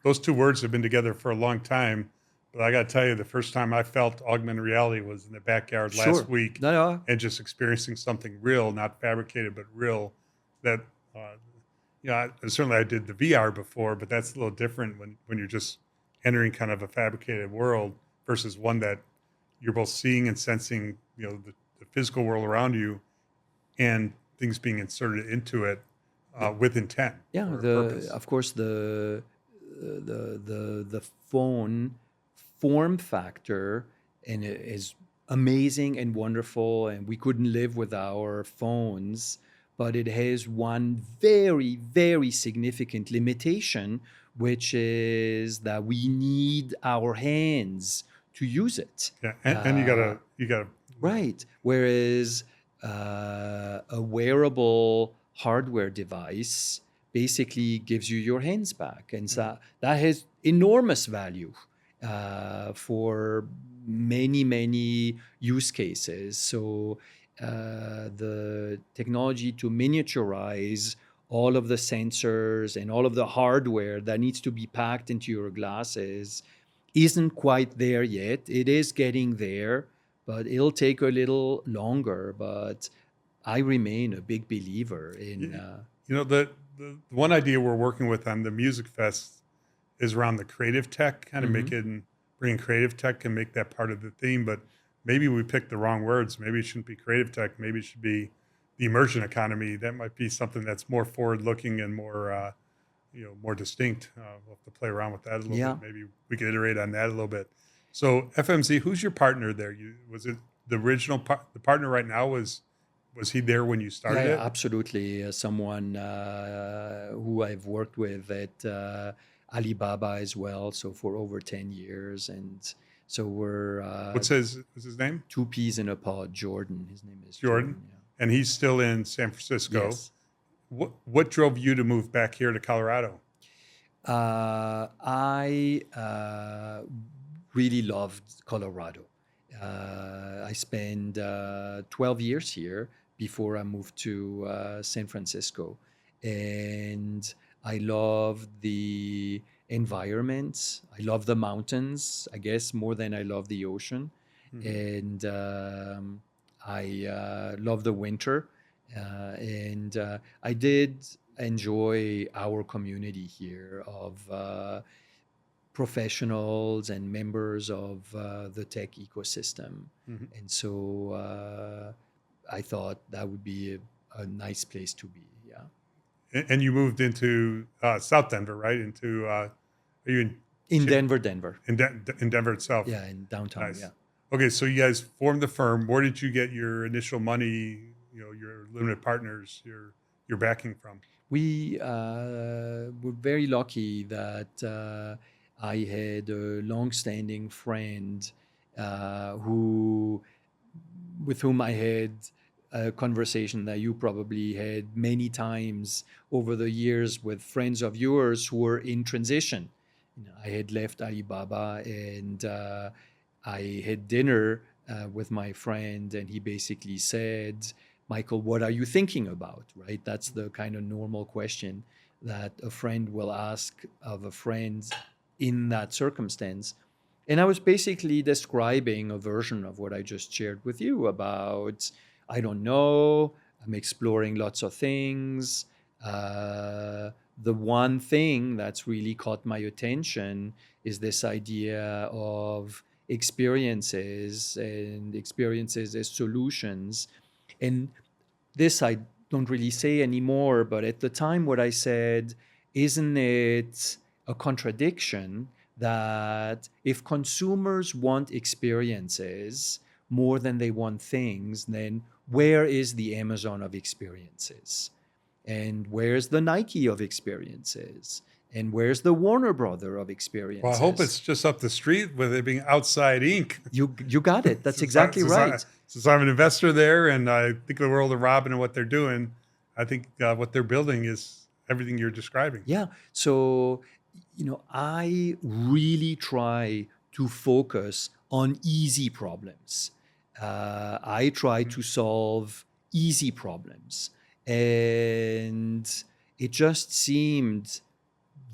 those two words have been together for a long time. But I got to tell you, the first time I felt augmented reality was in the backyard Sure. last week, No, no. and just experiencing something real, not fabricated, but real. That certainly I did the VR before, but that's a little different when you're just entering kind of a fabricated world versus one that you're both seeing and sensing, the physical world around you, and things being inserted into it with intent Yeah, or purpose. of course the phone form factor and it is amazing and wonderful, and we couldn't live with our phones, but it has one very, very significant limitation, which is that we need our hands to use it. Yeah, and you gotta Right. Whereas a wearable hardware device basically gives you your hands back. And so that has enormous value for many, many use cases. So the technology to miniaturize all of the sensors and all of the hardware that needs to be packed into your glasses isn't quite there yet. It is getting there, but it'll take a little longer. But I remain a big believer in. the one idea we're working with on the Music Fest is around the creative tech, kind of bringing creative tech and make that part of the theme. But maybe we picked the wrong words. Maybe it shouldn't be creative tech. Maybe it should be the immersion economy. That might be something that's more forward looking and more, more distinct. We'll have to play around with that a little Yeah. bit. Maybe we could iterate on that a little bit. So FMZ, who's your partner there? Was it the original the partner right now? Was he there when you started Yeah, it? absolutely. Someone who I've worked with at Alibaba as well, so for over 10 years. And so we're What's his name? two peas in a pod, Jordan. His name is Jordan. Yeah. And he's still in San Francisco. Yes. What drove you to move back here to Colorado? I really loved Colorado. I spent 12 years here before I moved to San Francisco. And I love the environment. I love the mountains, I guess, more than I love the ocean. And I love the winter. And I did enjoy our community here of professionals and members of the tech ecosystem. And so I thought that would be a nice place to be. Yeah. And you moved into South Denver, right? Are you In Denver. in Denver itself? Yeah, in downtown. Nice. Yeah. Okay, so you guys formed the firm. Where did you get your initial money? Your limited partners, your backing from? We were very lucky that I had a long-standing friend with whom I had a conversation that you probably had many times over the years with friends of yours who were in transition. I had left Alibaba and I had dinner with my friend, and he basically said, Michael, what are you thinking about, right? That's the kind of normal question that a friend will ask of a friend in that circumstance. And I was basically describing a version of what I just shared with you about, I don't know, I'm exploring lots of things. The one thing that's really caught my attention is this idea of experiences and experiences as solutions. And this I don't really say anymore, but at the time what I said, isn't it a contradiction that if consumers want experiences more than they want things, then where is the Amazon of experiences? And where's the Nike of experiences? And where's the Warner Brother of experiences? Well, I hope it's just up the street with it being Outside Inc. You got it. That's exactly right. Since I'm an investor there and I think of the world of Robin and what they're doing, I think what they're building is everything you're describing. Yeah. So, I really try to focus on easy problems. I try to solve easy problems. And it just seemed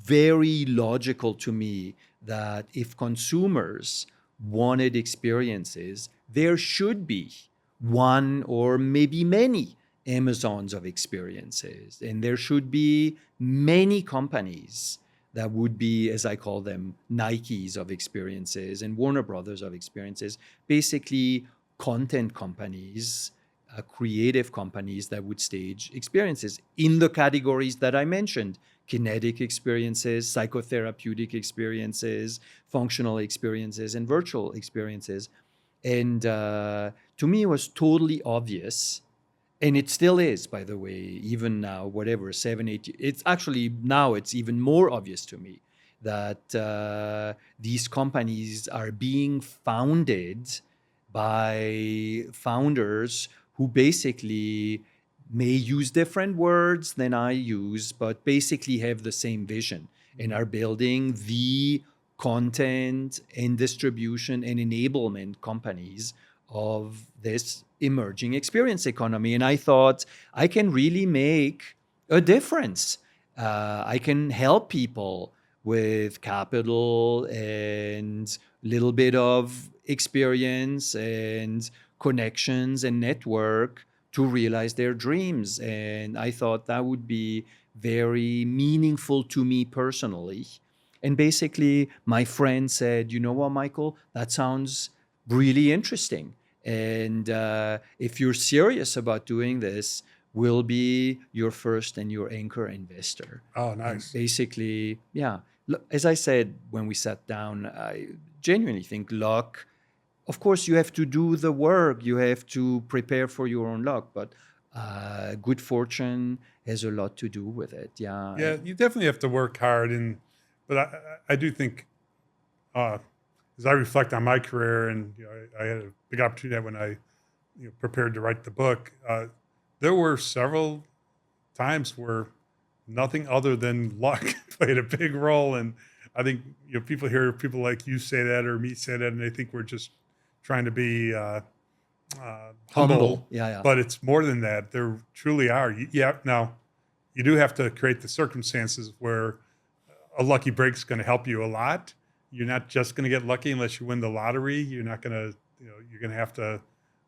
very logical to me that if consumers wanted experiences, there should be one or maybe many Amazons of experiences. And there should be many companies that would be, as I call them, Nikes of experiences and Warner Brothers of experiences, basically content companies, creative companies that would stage experiences in the categories that I mentioned: kinetic experiences, psychotherapeutic experiences, functional experiences, and virtual experiences. And to me, it was totally obvious. And it still is, by the way, even now, whatever, 7, 8, it's actually now it's even more obvious to me that these companies are being founded by founders who basically may use different words than I use, but basically have the same vision and are building the content and distribution and enablement companies of this emerging experience economy. And I thought I can really make a difference. I can help people with capital and little bit of experience and connections and network to realize their dreams. And I thought that would be very meaningful to me personally. And basically, my friend said, you know what, Michael, that sounds really interesting. And if you're serious about doing this, we'll be your first and your anchor investor. Oh, nice. And basically, yeah. As I said when we sat down, I genuinely think luck. Of course, you have to do the work. You have to prepare for your own luck. But good fortune has a lot to do with it. Yeah. Yeah, you definitely have to work hard. But I do think, as I reflect on my career, and I had a big opportunity when I prepared to write the book, there were several times where nothing other than luck played a big role. And I think people hear people like you say that or me say that, and they think we're just trying to be humble. Yeah. But it's more than that. There truly are. Now, you do have to create the circumstances where a lucky break's going to help you a lot. You're not just going to get lucky unless you win the lottery. You're not going to, you're going to have to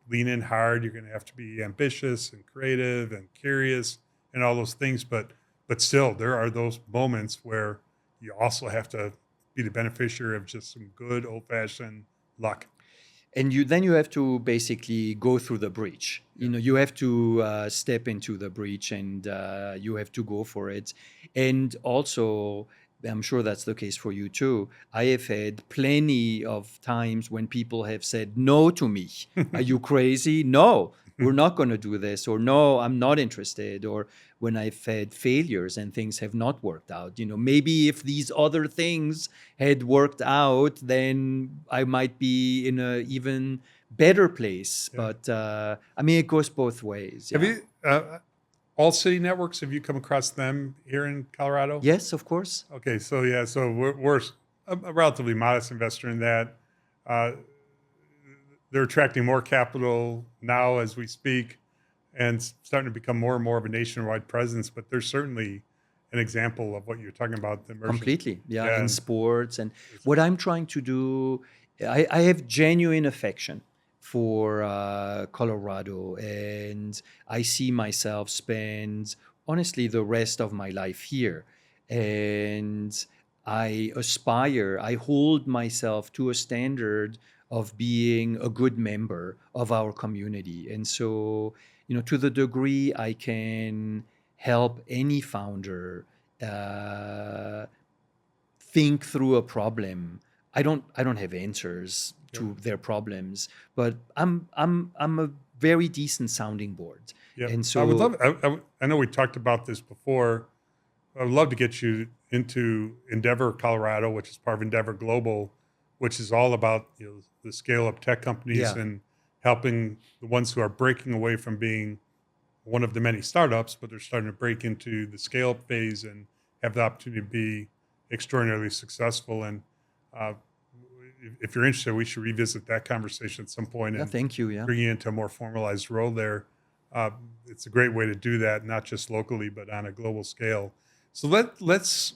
lean in hard. You're going to have to be ambitious and creative and curious and all those things. But still, there are those moments where you also have to be the beneficiary of just some good old-fashioned luck. And then you have to basically go through the breach. You have to step into the breach, and you have to go for it. And also, I'm sure that's the case for you too. I have had plenty of times when people have said no to me. Are you crazy? No, we're not going to do this. Or no, I'm not interested. Or when I've had failures and things have not worked out. Maybe if these other things had worked out, then I might be in an even better place. Yeah. But it goes both ways. Have you... All City Networks, have you come across them here in Colorado? Yes, of course. Okay, so we're a relatively modest investor in that. They're attracting more capital now as we speak and starting to become more and more of a nationwide presence, but they're certainly an example of what you're talking about. The completely, yeah, in sports. And what I'm trying to do, I have genuine affection for Colorado, and I see myself spend, honestly, the rest of my life here. And I hold myself to a standard of being a good member of our community. And so, to the degree I can help any founder think through a problem. I don't have answers to their problems, but I'm a very decent sounding board. Yeah. And so I would love. I know we talked about this before. I would love to get you into Endeavor, Colorado, which is part of Endeavor Global, which is all about the scale up tech companies and helping the ones who are breaking away from being one of the many startups, but they're starting to break into the scale up phase and have the opportunity to be extraordinarily successful. And if you're interested, we should revisit that conversation at some point and thank you. Yeah. bring you into a more formalized role there. It's a great way to do that, not just locally, but on a global scale. So let's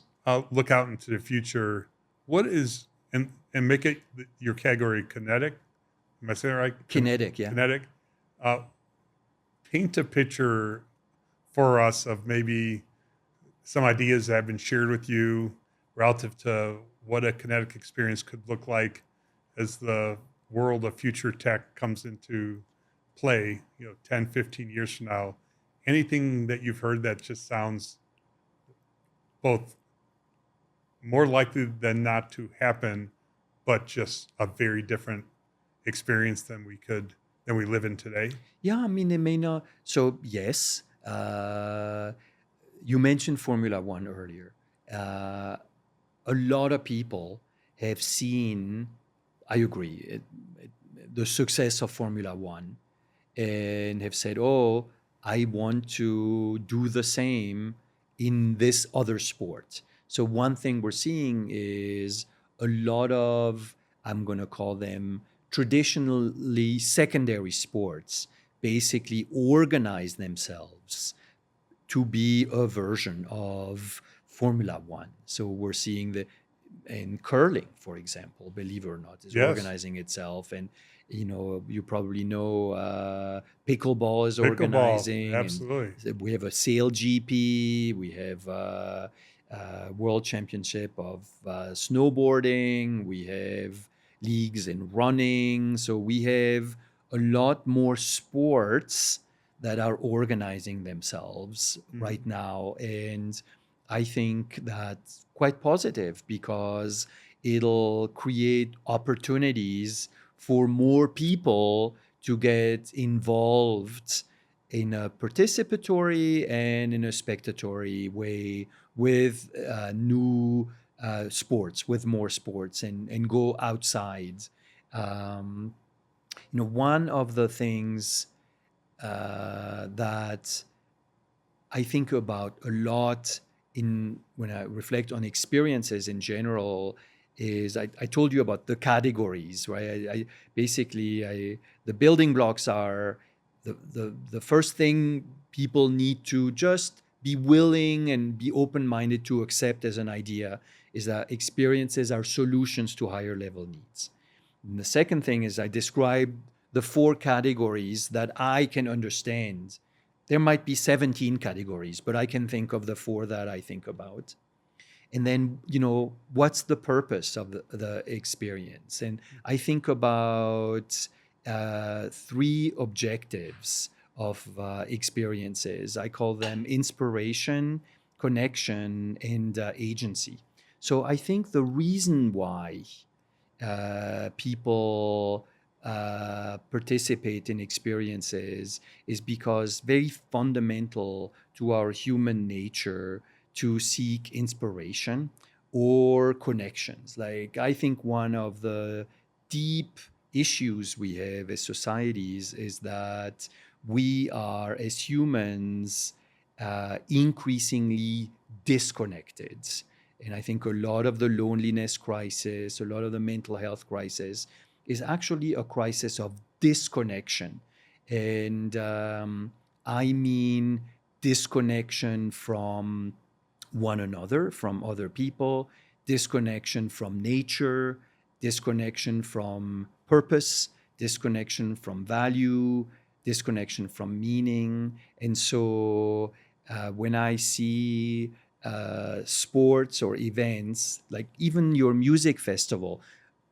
look out into the future. What is, and make it your category kinetic? Am I saying it right? Kinetic, yeah. Kinetic. Paint a picture for us of maybe some ideas that have been shared with you relative to what a kinetic experience could look like as the world of future tech comes into play, 10, 15 years from now. Anything that you've heard that just sounds both more likely than not to happen, but just a very different experience than we live in today? Yeah, I mean, it may not. So yes, you mentioned Formula One earlier. A lot of people have seen, I agree, the success of Formula One and have said, oh, I want to do the same in this other sport. So one thing we're seeing is a lot of, I'm going to call them traditionally secondary sports, basically organize themselves to be a version of Formula One. So we're seeing in curling, for example, believe it or not, is organizing itself. And, you probably know pickleball is organizing. Absolutely. We have a sail GP. We have World Championship of snowboarding. We have leagues in running. So we have a lot more sports that are organizing themselves right now. And I think that's quite positive because it'll create opportunities for more people to get involved in a participatory and in a spectatory way with new sports, with more sports, and go outside. One of the things that I think about a lot when I reflect on experiences in general is I told you about the categories, right? The building blocks are the first thing people need to just be willing and be open-minded to accept as an idea is that experiences are solutions to higher level needs. And the second thing is I described the 4 categories that I can understand. There might be 17 categories, but I can think of the 4 that I think about. And then, what's the purpose of the experience? And I think about 3 objectives of experiences. I call them inspiration, connection, and agency. So I think the reason why people participate in experiences is because very fundamental to our human nature to seek inspiration or connections. Like I think one of the deep issues we have as societies is that we are as humans increasingly disconnected. And I think a lot of the loneliness crisis, a lot of the mental health crisis is actually a crisis of disconnection. And I mean disconnection from one another, from other people, disconnection from nature, disconnection from purpose, disconnection from value, disconnection from meaning. And so when I see sports or events, like even your music festival,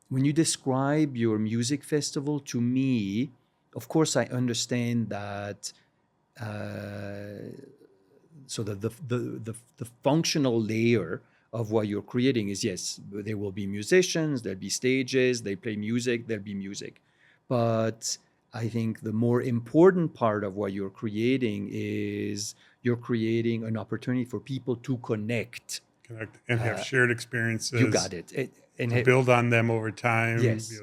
when you describe your music festival to me, of course, I understand that. So the functional layer of what you're creating is, yes, there will be musicians, there'll be stages, they play music, there'll be music. But I think the more important part of what you're creating is you're creating an opportunity for people to connect. Connect and have shared experiences. You got it. To build on them over time. Yes.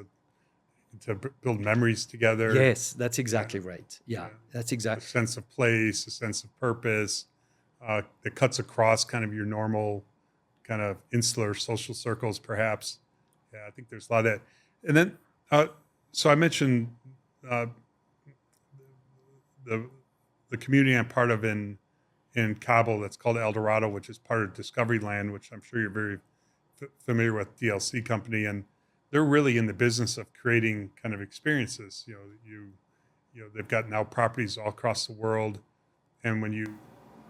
To build memories together. Yes, that's exactly right. Yeah, that's A exactly. sense of place, a sense of purpose that cuts across kind of your normal kind of insular social circles, perhaps. Yeah, I think there's a lot of that. And then, so I mentioned the community I'm part of in Kabul that's called El Dorado, which is part of Discovery Land, which I'm sure you're very familiar with, DLC company, and they're really in the business of creating kind of experiences. They've got now properties all across the world, and when you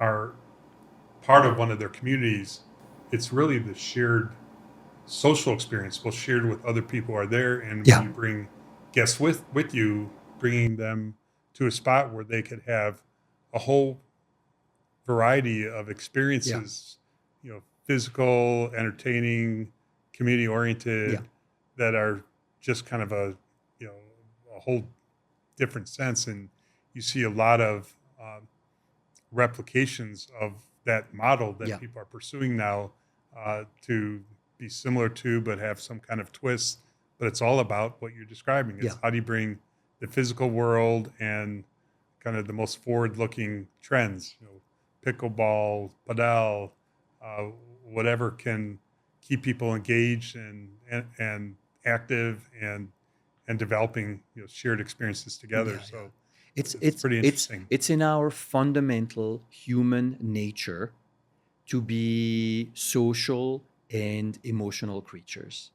are part of one of their communities, it's really the shared social experience, both shared with other people who are there, and when you bring guests with you, bringing them to a spot where they could have a whole variety of experiences, physical, entertaining, community oriented, that are just kind of a whole different sense. And you see a lot of replications of that model that people are pursuing now to be similar to, but have some kind of twist. But it's all about what you're describing. It's how do you bring the physical world and kind of the most forward-looking trends, pickleball, padel, whatever can keep people engaged and active and developing shared experiences together. So it's pretty interesting. It's in our fundamental human nature to be social and emotional creatures.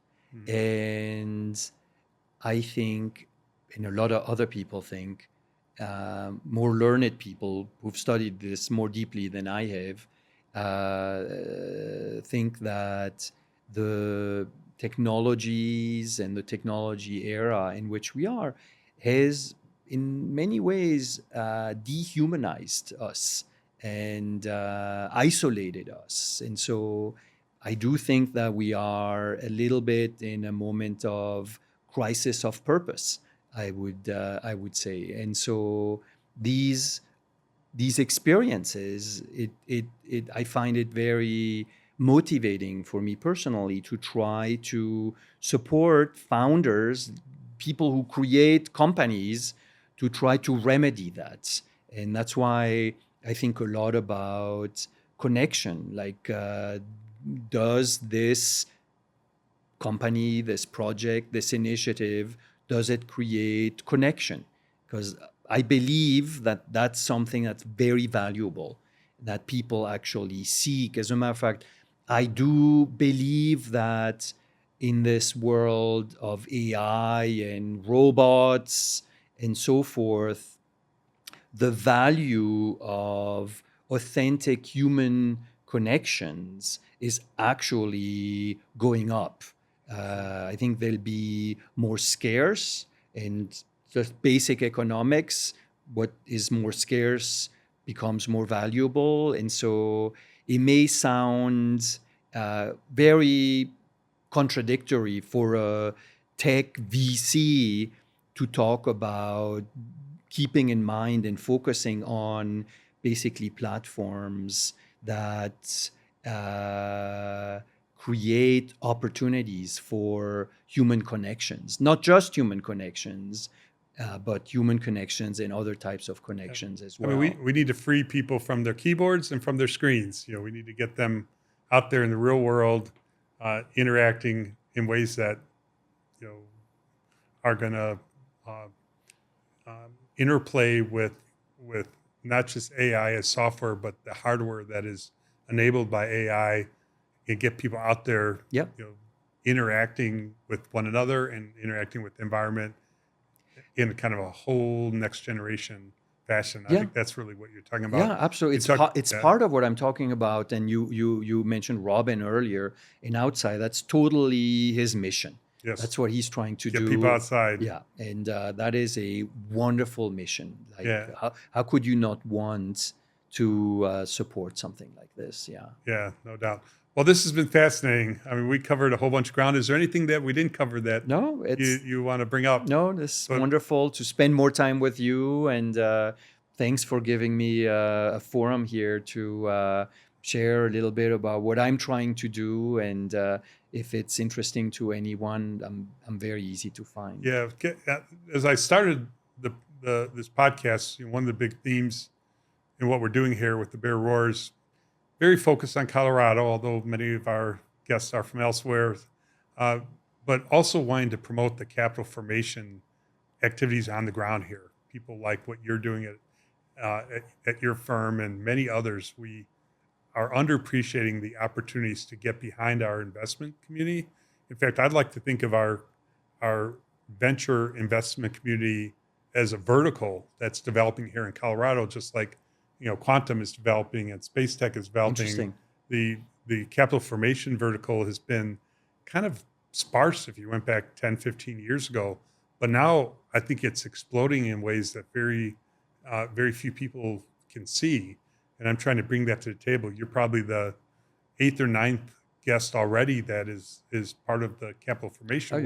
And I think, and a lot of other people think, more learned people who've studied this more deeply than I have, think that the technologies and the technology era in which we are has in many ways dehumanized us and isolated us. And so I do think that we are a little bit in a moment of crisis of purpose, I would say. And so these experiences, I find it very motivating for me personally to try to support founders, people who create companies, to try to remedy that. And that's why I think a lot about connection, like does this company, this project, this initiative, does it create connection? Because I believe that that's something that's very valuable, that people actually seek. As a matter of fact, I do believe that in this world of AI and robots and so forth, the value of authentic human connections is actually going up. I think they'll be more scarce, and just basic economics, what is more scarce becomes more valuable. And so it may sound very contradictory for a tech VC to talk about keeping in mind and focusing on basically platforms that create opportunities for human connections, not just human connections, but human connections and other types of connections as well. I mean, we need to free people from their keyboards and from their screens. We need to get them out there in the real world, interacting in ways that are going to interplay with not just AI as software, but the hardware that is enabled by AI, and get people out there, interacting with one another and interacting with the environment in kind of a whole next generation fashion. I think that's really what you're talking about. Yeah, absolutely. It's part of what I'm talking about. And you mentioned Robin earlier. In Outside, that's totally his mission. Yes. That's what he's trying to do. Get people outside. Yeah, and that is a wonderful mission. Like, how could you not want to support something like this. Yeah. Yeah, no doubt. Well, this has been fascinating. I mean, we covered a whole bunch of ground. Is there anything that we didn't cover that you want to bring up? No, it's wonderful to spend more time with you, and thanks for giving me a forum here to share a little bit about what I'm trying to do, and if it's interesting to anyone, I'm very easy to find. Yeah, as I started this podcast, one of the big themes in what we're doing here with the Bear Roars, very focused on Colorado, although many of our guests are from elsewhere, but also wanting to promote the capital formation activities on the ground here. People like what you're doing at your firm and many others. We are underappreciating the opportunities to get behind our investment community. In fact, I'd like to think of our venture investment community as a vertical that's developing here in Colorado, just like quantum is developing and space tech is developing. Interesting. The capital formation vertical has been kind of sparse if you went back 10, 15 years ago. But now I think it's exploding in ways that very few people can see. And I'm trying to bring that to the table. You're probably the 8th or 9th guest already that is part of the capital formation.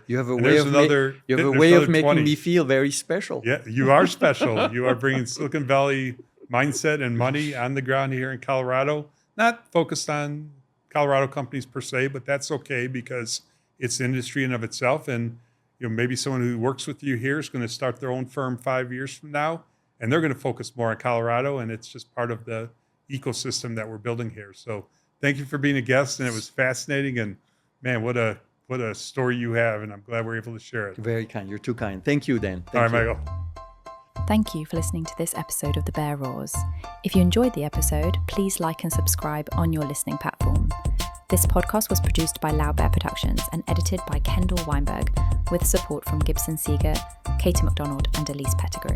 You have a way of making 20. me feel very special. Yeah, you are special. You are bringing Silicon Valley mindset and money on the ground here in Colorado. Not focused on Colorado companies per se, but that's okay because it's an industry in of itself. And maybe someone who works with you here is going to start their own firm 5 years from now, and they're going to focus more on Colorado, and it's just part of the ecosystem that we're building here. So thank you for being a guest, and it was fascinating. And man, what a story you have, and I'm glad we're able to share it. Very kind. You're too kind. Thank you, Dan. All right, Michael. Thank you for listening to this episode of The Bear Roars. If you enjoyed the episode, please like and subscribe on your listening platform. This podcast was produced by Loud Bear Productions and edited by Kendall Weinberg, with support from Gibson Seeger, Katie McDonald, and Elise Pettigrew.